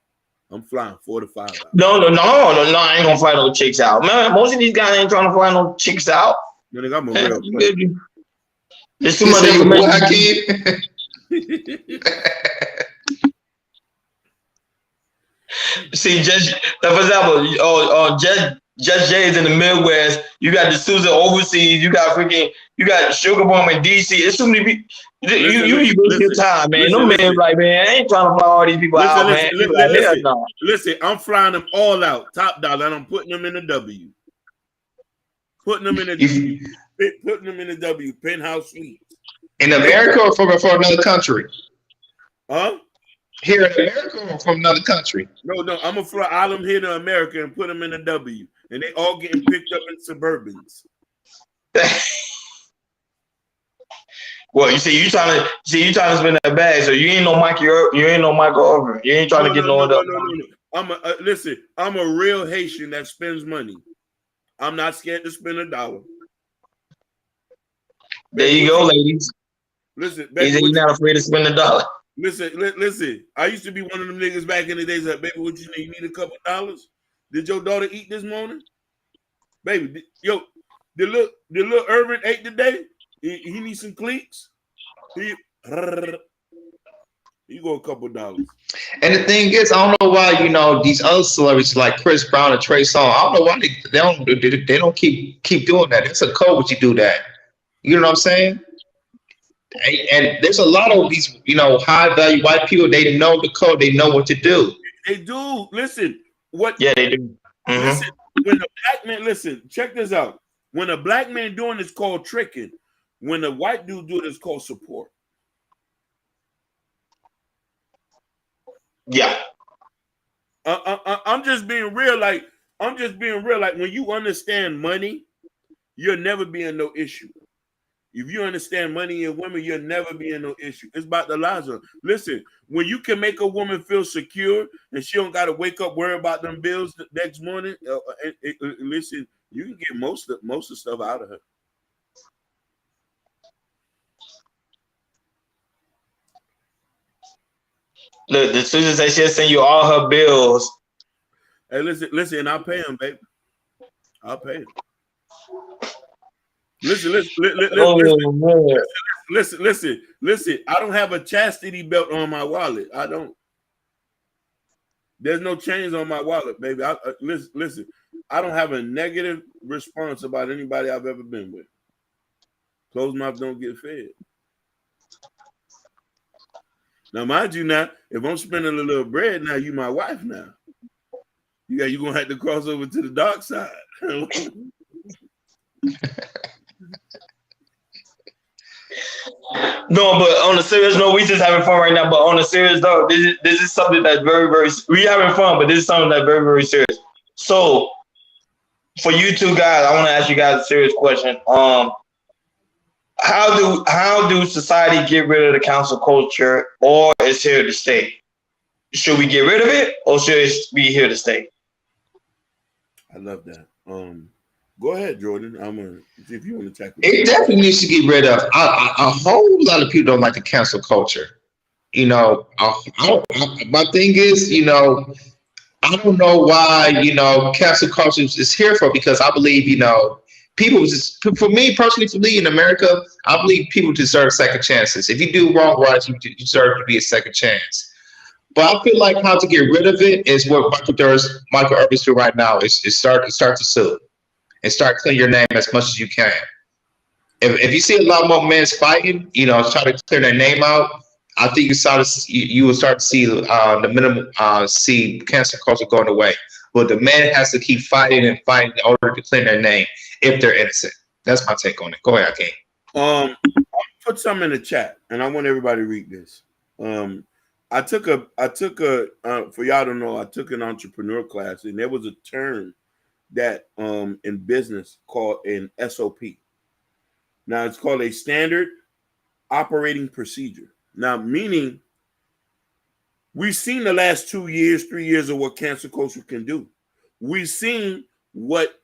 I'm flying 4 to 5 hours. No, I ain't gonna fly no chicks out. Man, most of these guys ain't trying to fly no chicks out. Man, I'm a real player. There's too much information. See, for example, Just Jay's in the Midwest. You got the Susan overseas. You got Sugar Bomb in DC. It's too many people. You waste your time, man. No man like, man, I ain't trying to fly all these people out, man. Listen, I'm flying them all out, top dollar, and I'm putting them in the W. Putting them in the W. Penthouse suite. In America or from another country? Huh? Here in America or from another country? No, I'm gonna fly all them here to America and put them in a W, and they all getting picked up in Suburbans. Well, you trying to spend that bag, so you ain't no Michael Irvin. You ain't trying to get no. Listen. I'm a real Haitian that spends money. I'm not scared to spend $1. There you go, ladies. Listen, you're not afraid to spend $1. Listen. I used to be one of them niggas back in the days that, baby, what you need? You need a couple dollars? Did your daughter eat this morning? Baby, the little Irvin ate today? He needs some cleats? You go a couple dollars. And the thing is, I don't know why, these other celebrities like Chris Brown and Trey Songz, I don't know why they don't keep doing that. It's a code what you do that. You know what I'm saying? And there's a lot of these, high value white people. They know the code. They know what to do. They do. Listen, what? Yeah, they do. Mm-hmm. Listen, when a black man, listen, check this out. When a black man doing it's called tricking. When a white dude do it, it's called support. Yeah. I'm just being real. Like when you understand money, you'll never be in no issue. If you understand money and women, you'll never be in no issue. It's about the lives of. Listen, when you can make a woman feel secure and she don't got to wake up worry about them bills the next morning, listen, you can get most of the stuff out of her. Look, the Susan said she'll send you all her bills. Hey, listen, I'll pay him, baby. I'll pay him. Listen. I don't have a chastity belt on my wallet. I don't. There's no chains on my wallet, baby. Listen. I don't have a negative response about anybody I've ever been with. Closed mouth don't get fed. Now, mind you, now if I'm spending a little bread, now you my wife. Now you gonna have to cross over to the dark side. No, but on a serious note, we just having fun right now. But on a serious note, this is something that's very, very. We having fun, but this is something that's very, very serious. So, for you two guys, I want to ask you guys a serious question. How do society get rid of the cancel culture, or is here to stay? Should we get rid of it, or should it be here to stay? I love that. Go ahead, Jordan. I'm gonna see if you want to tackle it. Definitely needs to get rid of. A whole lot of people don't like the cancel culture. My thing is, I don't know why cancel culture is here for, because I believe people just, for me personally, in America, I believe people deserve second chances. If you do wrong, right, you deserve to be a second chance. But I feel like how to get rid of it is what Michael Irvin's doing right now. Is start to sue and start clearing your name as much as you can. If you see a lot more men fighting, try to clear their name out, I think you will start to see the minimum see cancel culture going away. But the man has to keep fighting in order to clear their name if they're innocent. That's my take on it. Go ahead, King. I'll put some in the chat, and I want everybody to read this. I took for y'all to know, I took an entrepreneur class, and there was a term that in business called an SOP. Now it's called a standard operating procedure. Now, meaning we've seen the last 2 years, 3 years of what cancel culture can do. We've seen what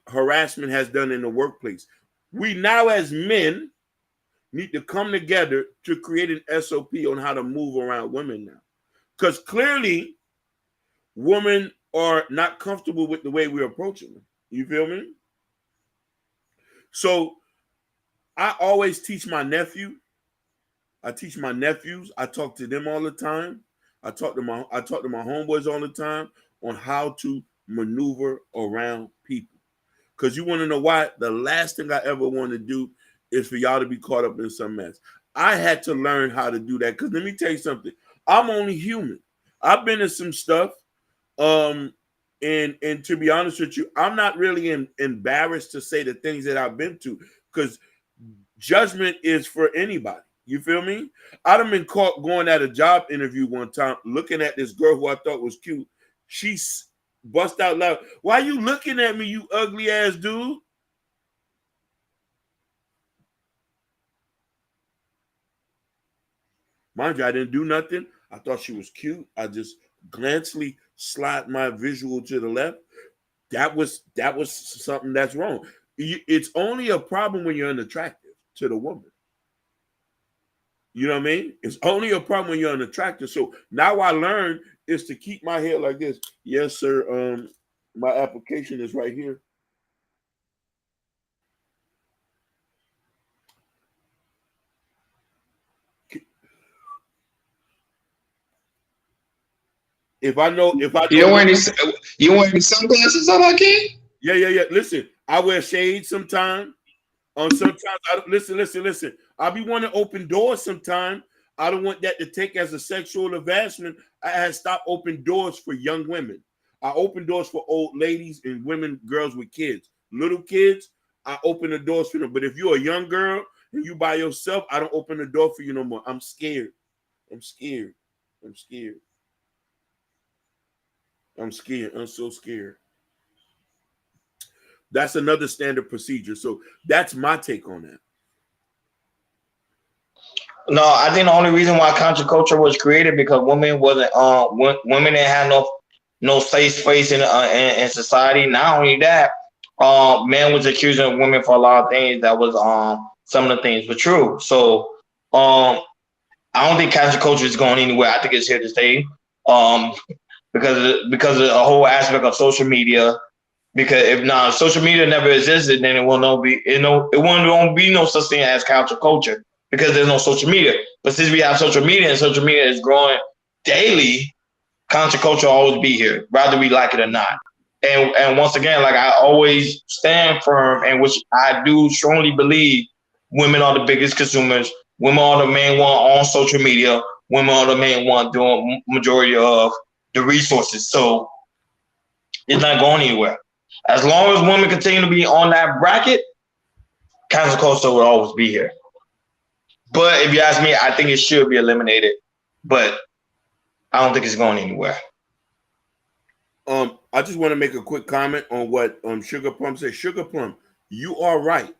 harassment has done in the workplace. We now as men need to come together to create an SOP on how to move around women now. Because clearly women are not comfortable with the way we're approaching them. You feel me? So I always teach my nephew. I teach my nephews. I talk to them all the time. I talk to my homeboys all the time on how to maneuver around people. Because you want to know why? The last thing I ever want to do is for y'all to be caught up in some mess. I had to learn how to do that. Because let me tell you something. I'm only human. I've been in some stuff. And to be honest with you, I'm not really embarrassed to say the things that I've been to, because judgment is for anybody. You feel me? I'd have been caught going at a job interview one time, looking at this girl who I thought was cute. She bust out loud, "Why you looking at me, you ugly ass dude?" Mind you, I didn't do nothing. I thought she was cute. I just glancingly slide my visual to the left. That was something that's wrong. It's only a problem when you're unattractive to the woman. You know what I mean? It's only a problem when you're unattractive. So now I learned is to keep my head like this. Yes, sir. My application is right here. If I know, You don't wear any sunglasses on, King? Yeah. Listen, I wear shades sometimes. Sometimes listen. I be wanting to open doors sometimes. I don't want that to take as a sexual advancement. I had stopped open doors for young women. I open doors for old ladies and women, girls with kids. Little kids, I open the doors for them. But if you're a young girl and you by yourself, I don't open the door for you no more. I'm scared. I'm scared. I'm so scared. That's another standard procedure. So that's my take on that. No, I think the only reason why counterculture was created because women wasn't women didn't have no safe space in society. Not only that, men was accusing women for a lot of things that was some of the things were true. So I don't think counterculture is going anywhere. I think it's here to stay. Because of the whole aspect of social media. Because if social media never existed, then it won't be no such thing as counterculture because there's no social media. But since we have social media and social media is growing daily, counterculture will always be here, whether we like it or not. And once again, like I always stand firm, and which I do strongly believe, women are the biggest consumers. Women are the main one on social media. Women are the main one doing majority of the resources. So it's not going anywhere. As long as women continue to be on that bracket, cancel culture will always be here. But if you ask me, I think it should be eliminated. But I don't think it's going anywhere. I just want to make a quick comment on what Sugar Plum said. Sugar Plum, you are right.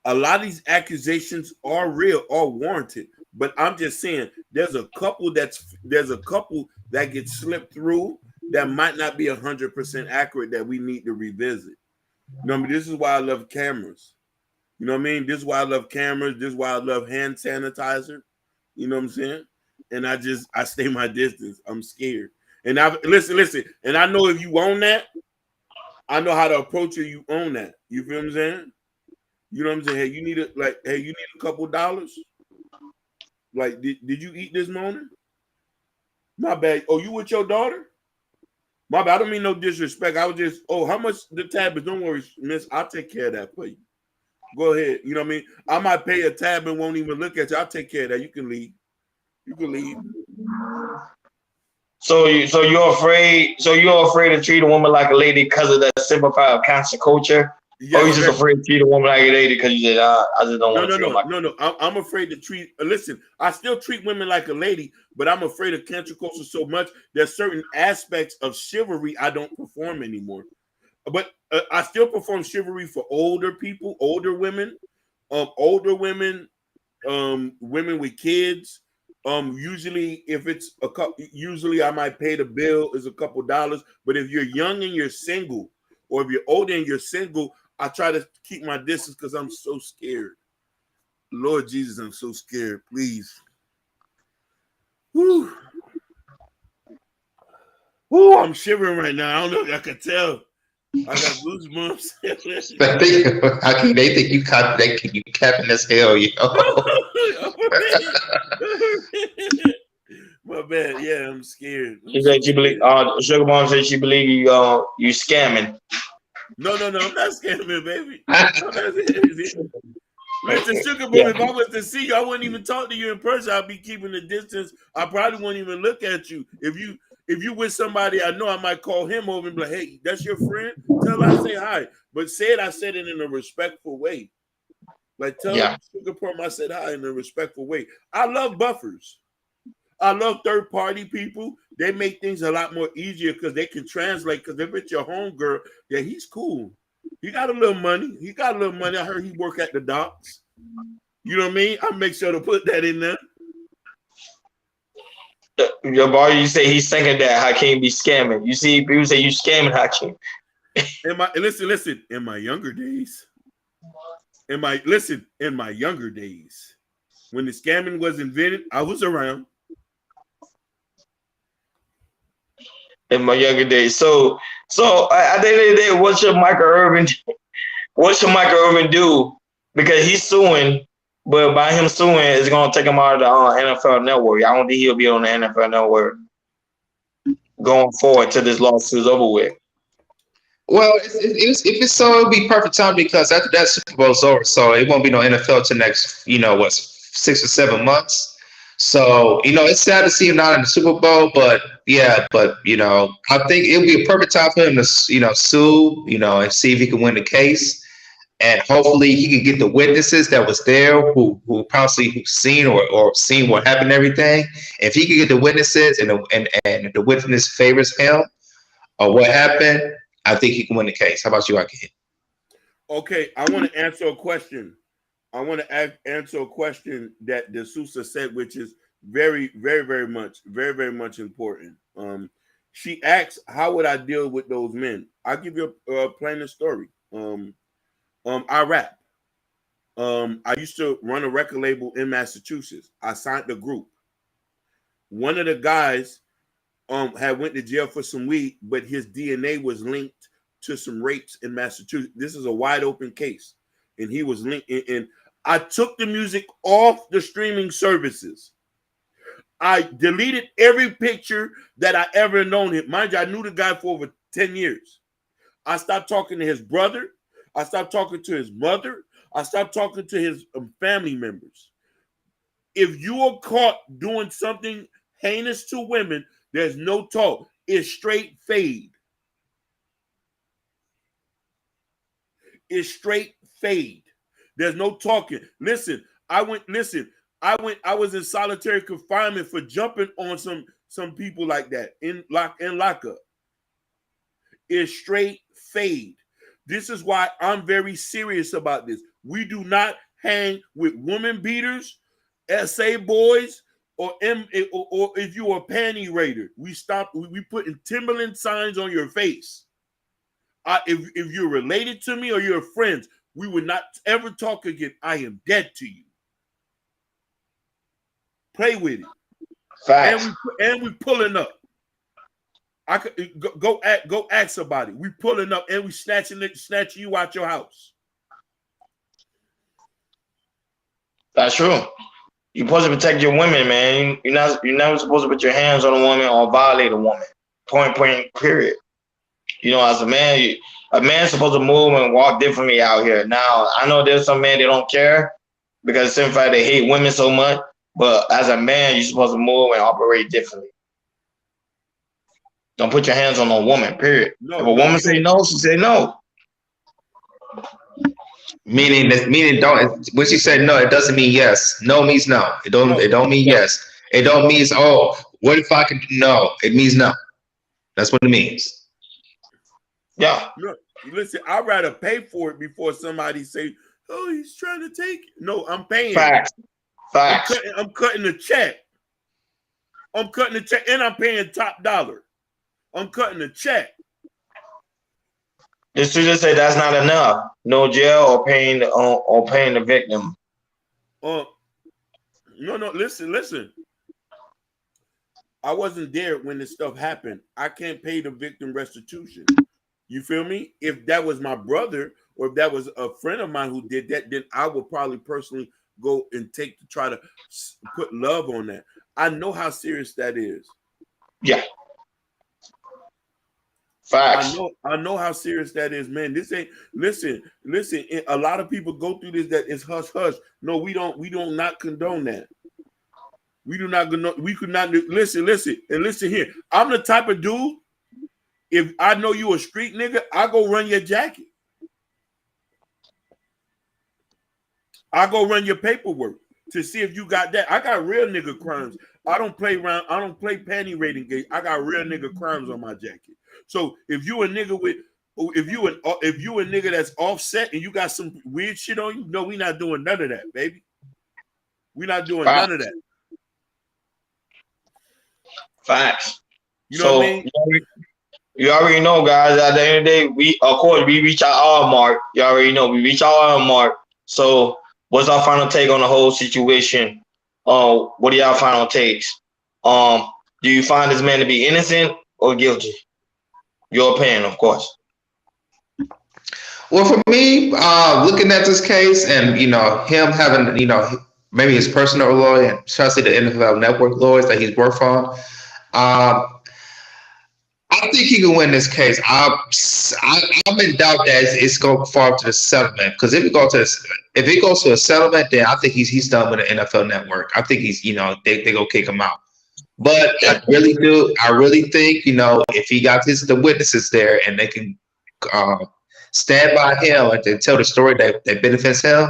A lot of these accusations are real or warranted. But I'm just saying there's a couple that gets slipped through that might not be 100% accurate that we need to revisit. You know what I mean? This is why I love cameras. You know what I mean? This is why I love cameras. This is why I love hand sanitizer. You know what I'm saying? And I stay my distance. I'm scared. And listen. And I know if you own that, I know how to approach you. You own that. You feel what I'm saying? You know what I'm saying? Hey, you need a couple dollars. Like, did you eat this morning? My bad. Oh, you with your daughter? My bad. I don't mean no disrespect. I was just, how much the tab is? Don't worry, miss. I'll take care of that for you. Go ahead. You know what I mean? I might pay a tab and won't even look at you. I'll take care of that. You can leave. So you're afraid to treat a woman like a lady because of that simple part of cancel culture? Yes, or you just afraid to treat a woman like a lady because you said, I just don't want to treat her. No. I'm afraid to treat. Listen, I still treat women like a lady, but I'm afraid of cancel culture so much. There's certain aspects of chivalry I don't perform anymore. But I still perform chivalry for older people, older women, women with kids. Usually if it's usually I might pay the bill is a couple dollars. But if you're young and you're single, or if you're older and you're single, I try to keep my distance because I'm so scared. Lord Jesus, I'm so scared. Please. Whew. I'm shivering right now. I don't know if y'all can tell. I got goosebumps. They think you capping as hell, yo. My bad. Yeah, I'm scared. She said she believe. Sugar Mom said she believe you scamming. No, I'm not scamming, baby. Listen, Sugar Mom, if I was to see you, I wouldn't even talk to you in person. I'd be keeping the distance. I probably wouldn't even look at you. If you with somebody I know, I might call him over and be like, hey, that's your friend? Tell her I say hi. But I said it in a respectful way. Like tell Sugar Plum I said hi in a respectful way. I love buffers. I love third-party people. They make things a lot more easier because they can translate. Because if it's your homegirl, yeah, he's cool. He got a little money. I heard he work at the docks. You know what I mean? I make sure to put that in there. Your boy, you say he's thinking that Hakeem be scamming. You see, people say you scamming Hakeem. Listen. In my younger days, When the scamming was invented, I was around. In my younger days. So at the end of the day, what should Michael Irvin do? Because he's suing, but by him suing, it's gonna take him out of the NFL Network. I don't think he'll be on the NFL Network going forward till this lawsuit's over with. Well, if it's so, it'll be perfect time because after that Super Bowl's over, so it won't be no NFL till next, 6 or 7 months. So, it's sad to see him not in the Super Bowl, but yeah, I think it'll be a perfect time for him to, sue, and see if he can win the case. And hopefully he can get the witnesses that was there who possibly seen or seen what happened and everything. If he can get the witnesses and the witness favors him or what happened, I think he can win the case. How about you, Aki? Okay, I want to answer a question. I want to answer a question that the Sousa said, which is very, very, very much important. She asks, "How would I deal with those men?" I'll give you a plain story. I rap. I used to run a record label in Massachusetts. I signed the group. One of the guys had went to jail for some weed, but his DNA was linked to some rapes in Massachusetts. This is a wide open case, and he was linked. And I took the music off the streaming services. I deleted every picture that I ever known him. Mind you, I knew the guy for over 10 years. I stopped talking to his brother. I stopped talking to his mother. I stopped talking to his family members. If you are caught doing something heinous to women, there's no talk. It's straight fade. It's straight fade. There's no talking. I was in solitary confinement for jumping on some people like that in lockup. It's straight fade. This is why I'm very serious about this. We do not hang with woman beaters, SA boys, or if you are a panty raider. We putting Timberland signs on your face. If you're related to me or you're friends, we would not ever talk again. I am dead to you. Play with it. Facts. And we pulling up. I could go ask somebody. We pulling up and we snatching you out your house. That's true. You're supposed to protect your women, man. You're never supposed to put your hands on a woman or violate a woman. Point blank, period. As a man, a man's supposed to move and walk differently out here. Now, I know there's some men that don't care because in fact they hate women so much. But as a man, you're supposed to move and operate differently. Don't put your hands on a woman, period. If a woman say no, she say no. Meaning don't. When she said no, it doesn't mean yes. No means no. It don't mean yes. It don't mean what if I could? No, it means no. That's what it means. Yeah. Look, listen, I'd rather pay for it before somebody say, "Oh, he's trying to take it." No, I'm paying. Facts. I'm cutting a check. I'm cutting a check, and I'm paying top dollar. I'm cutting a check. The student say that's not enough. No jail or paying the victim. No. Listen. I wasn't there when this stuff happened. I can't pay the victim restitution. You feel me? If that was my brother or if that was a friend of mine who did that, then I would probably personally go and try to put love on that. I know how serious that is. Yeah. Facts. I know how serious that is, man. This ain't listen. A lot of people go through this that is hush hush. No, we don't not condone that. We do not we could not listen here. I'm the type of dude, if I know you a street nigga, I go run your jacket. I go run your paperwork to see if you got that. I got real nigga crimes. I don't play around. I don't play panty rating games. I got real nigga crimes on my jacket. So if you a nigga that's offset and you got some weird shit on you, no, we not doing none of that, baby. We not doing none of that. Facts. You know what I mean? You already know, guys. At the end of the day, we reach our hour mark. You already know we reach our hour mark. So What's our final take on the whole situation? What are y'all final takes? Do you find this man to be innocent or guilty? Your opinion, of course. Well, for me, looking at this case and him having maybe his personal lawyer and especially the NFL Network lawyers that he's worked on, I think he can win this case. I'm in doubt that it's going to fall to the settlement because if it goes to a settlement, then I think he's done with the NFL Network. I think he's they go kick him out. But I really do. I really think if he got the witnesses there and they can stand by him and tell the story that benefits him,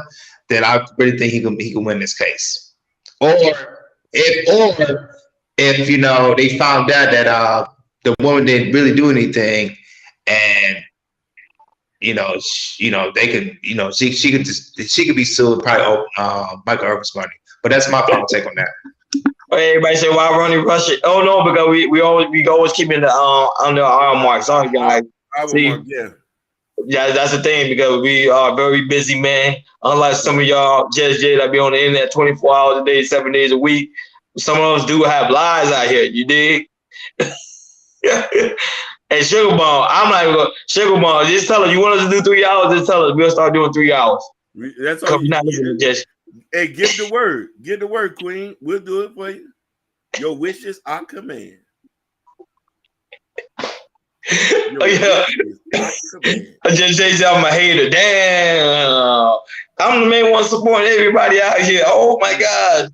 then I really think he can win this case. Or if they found out that the woman didn't really do anything, and they could she could be sued probably Michael Irvin's money. But that's my final take on that. Everybody say why Ronnie Rush it? Oh no, because we always keeping the under our marks. Sorry guys. See, yeah, that's the thing because we are very busy, man. Unlike some of y'all, Judge J, that be on the internet 24 hours a day, 7 days a week. Some of us do have lives out here. You dig? And Sugar Ball, I'm not even going. Sugar Ball, just tell us you want us to do 3 hours. Just tell us we'll start doing 3 hours. That's all. Hey, give the word. Give the word, Queen. We'll do it for you. Your wishes are command. Oh yeah. I just say I'm a hater. Damn. I'm the main one supporting everybody out here. Oh my God.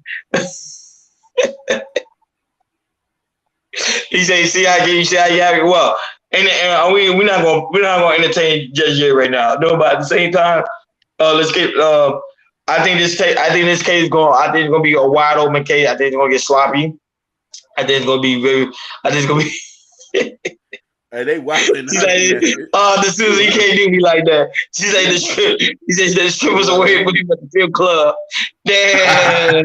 He say, see how you say how you have it. Well, and we're not gonna entertain Judge J right now. No, but at the same time, let's get I think this case is gonna be a wide open case. I think it's gonna get sloppy. I think it's gonna be Hey, they wilding. She's like, the Susan, you can't do me like that. She's like, he said the strippers away from him at the strip club. Damn.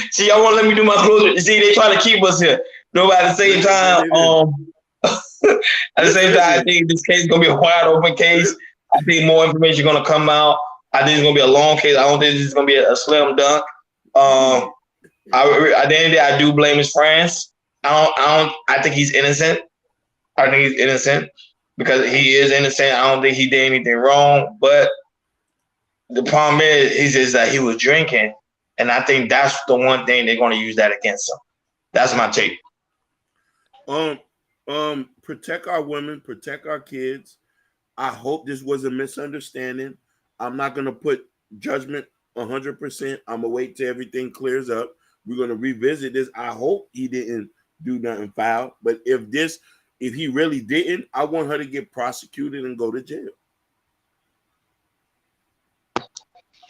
See, y'all want to let me do my closure. See, they try to keep us here. No, but at the same time, I think this case is gonna be a wide open case. I think more information is gonna come out. I think it's gonna be a long case. I don't think this is gonna be a slim dunk. At the end of the day, I do blame his friends. I think he's innocent. I think he's innocent because he is innocent. I don't think he did anything wrong. But the problem is, he says that he was drinking, and I think that's the one thing they're going to use that against him. That's my take. Protect our women, protect our kids. I hope this was a misunderstanding. I'm not going to put judgment 100%. I'm gonna wait till everything clears up. We're going to revisit this. I hope he didn't do nothing foul, but if he really didn't, I want her to get prosecuted and go to jail.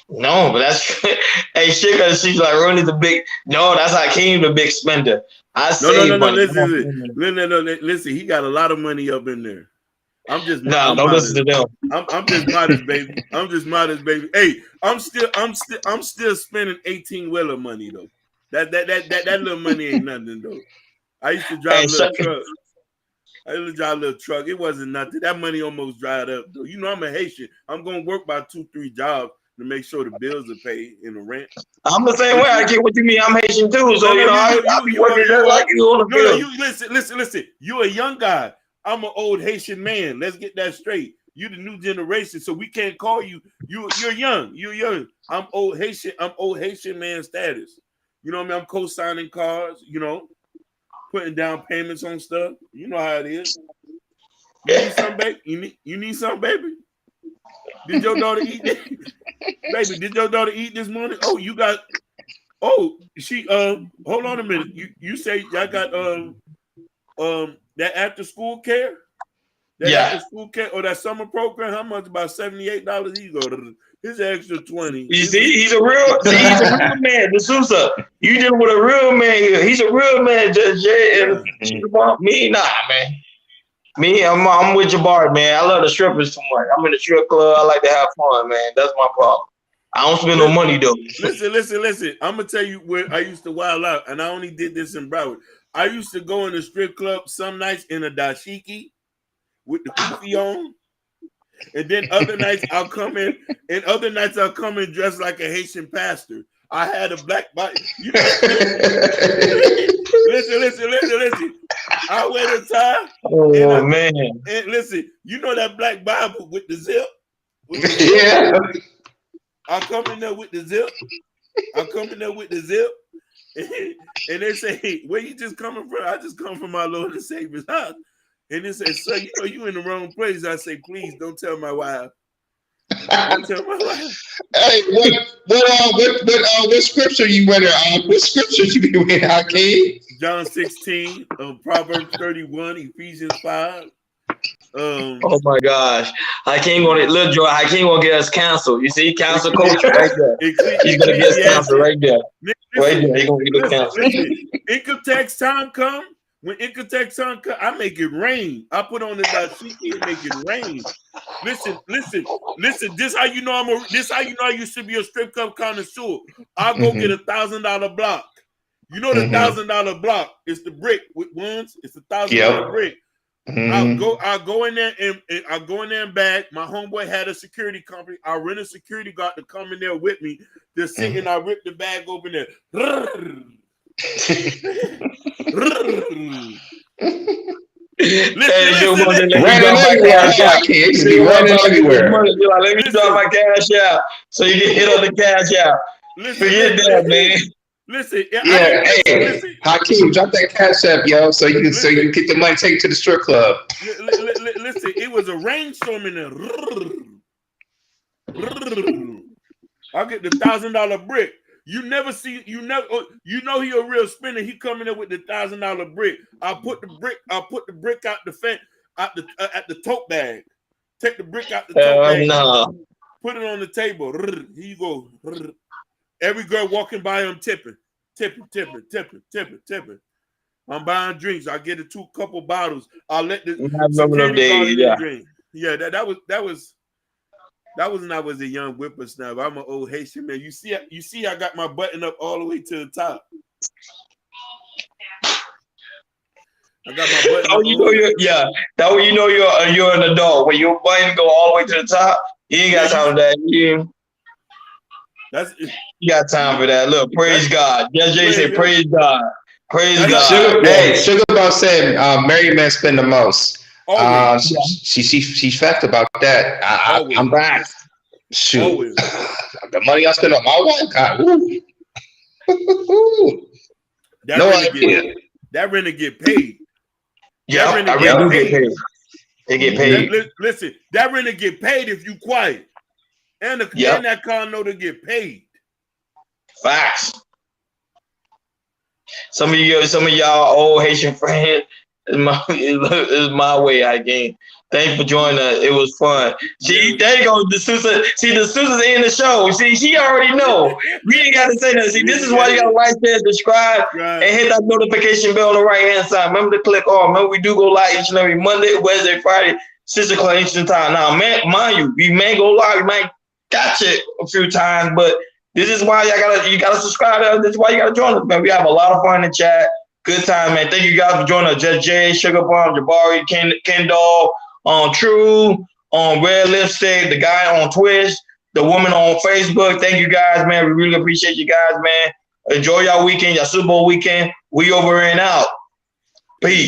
No, but that's hey shit, cause she's like Ronnie's the big that's Hakeem the big spender. Listen, he got a lot of money up in there. I'm just don't listen to them. I'm just modest, baby. I'm just modest, baby. Hey, I'm still spending 18-wheeler money though. That little money ain't nothing though. I used to drive a little truck. It wasn't nothing. That money almost dried up, though. You know I'm a Haitian. I'm going to work by 2-3 jobs to make sure the bills are paid and the rent. I'm the same way. I get what you mean. I'm Haitian too. So, I'll be working just like you on the bill. Listen. You're a young guy. I'm an old Haitian man. Let's get that straight. You the new generation, so we can't call you. You're young. You're young. I'm old Haitian. I'm old Haitian man status. You know what I mean? I'm co-signing cars, putting down payments on stuff. You know how it is. You need something, baby? You need something, baby? Did your daughter eat this? Baby, did your daughter eat this morning? She hold on a minute. You say y'all got that after school care? After school care or that summer program, how much? About $78 he go to his extra 20. You see, he's a real man, the Sousa. You dealing with a real man here. He's a real man, Judge J. Me, nah, man. Me, I'm with Jabbar, man. I love the strippers too much. I'm in the strip club. I like to have fun, man. That's my problem. I don't spend no money though. Listen. I'm gonna tell you where I used to wild out, and I only did this in Broward. I used to go in the strip club some nights in a dashiki with the kufi on. And then other nights I'll come in, dressed like a Haitian pastor. I had a black body. You know, listen. I wear the tie. Oh man. And listen, you know that black Bible with the zip? Yeah. I come in there with the zip. And they say, hey, where you just coming from? I just come from my Lord and Savior's house. And they say, sir, you know you in the wrong place. I say, please don't tell my wife. Don't tell my wife. Hey, what scripture you wearing? What scriptures you be wearing, Hakeem? John 16, Proverbs 31, Ephesians 5. Oh my gosh. Hakeem gonna look, Joy. Hakeem gonna get us canceled. You see, cancel culture right there. He's gonna get us canceled right there. Right there. He's gonna get us canceled. Income tax time come. When income tax time come, I make it rain. I put on the dashiki and make it rain. Listen. This how you know I used to be a strip club connoisseur. I'll go get $1,000 block. You know the $1,000 block. It's the brick with ones. It's $1,000 brick. I'll go in there and bag. My homeboy had a security company. I rent a security guard to come in there with me. They're sitting. I rip the bag open there. Let me drop my cash out so you can hit on the cash out. Forget that, man. Listen, Hakeem, drop that cash app, yo, so you can get the money taken to the strip club. Listen, it was a rainstorm in there. I'll get the $1,000 brick. You know he a real spinner. He coming in with the $1,000 brick. I put the brick out the fence, at the tote bag. Take the brick out the tote bag. No. Put it on the table. Here you go. Every girl walking by, I'm tipping. I'm buying drinks. I get a couple bottles. I'll let the security guard drink. Yeah, that was when I was a young whippersnapper. I'm an old Haitian man. You see, I got my button up all the way to the top. I got my button up. That way you know you're an adult. When your button go all the way to the top, you ain't got time for that. You got time for that. Look, praise God. Jay said, praise God. Praise God. Sugar Bob said, married men spend the most. She's fact about that. I'm back. Shoot. Always. The money I spend on my wife, God. That renter get paid. Yeah, I really get paid. They get paid. Listen, that renter get paid if you quiet. And that condo to get paid. Facts. Some of y'all old Haitian friends is my way, Hakeem. Thanks for joining us. It was fun. See, there you go. The Sousa's in the show. See, she already know. We ain't got to say that. See, this is why you got to like, share, subscribe, and hit that notification bell on the right-hand side. Remember to click on. Remember, we do go live each and every Monday, Wednesday, Friday, 6 o'clock Eastern time. Now, mind you, we may go live, we might catch it a few times, but this is why you gotta subscribe to us. This is why you gotta join us, man. We have a lot of fun in the chat. Good time, man. Thank you guys for joining us. Just Jay, Sugar Bomb, Jabari, Kendall, on True, on Red Lipstick, the guy on Twitch, the woman on Facebook. Thank you guys, man. We really appreciate you guys, man. Enjoy y'all weekend, y'all Super Bowl weekend. We over and out. Peace.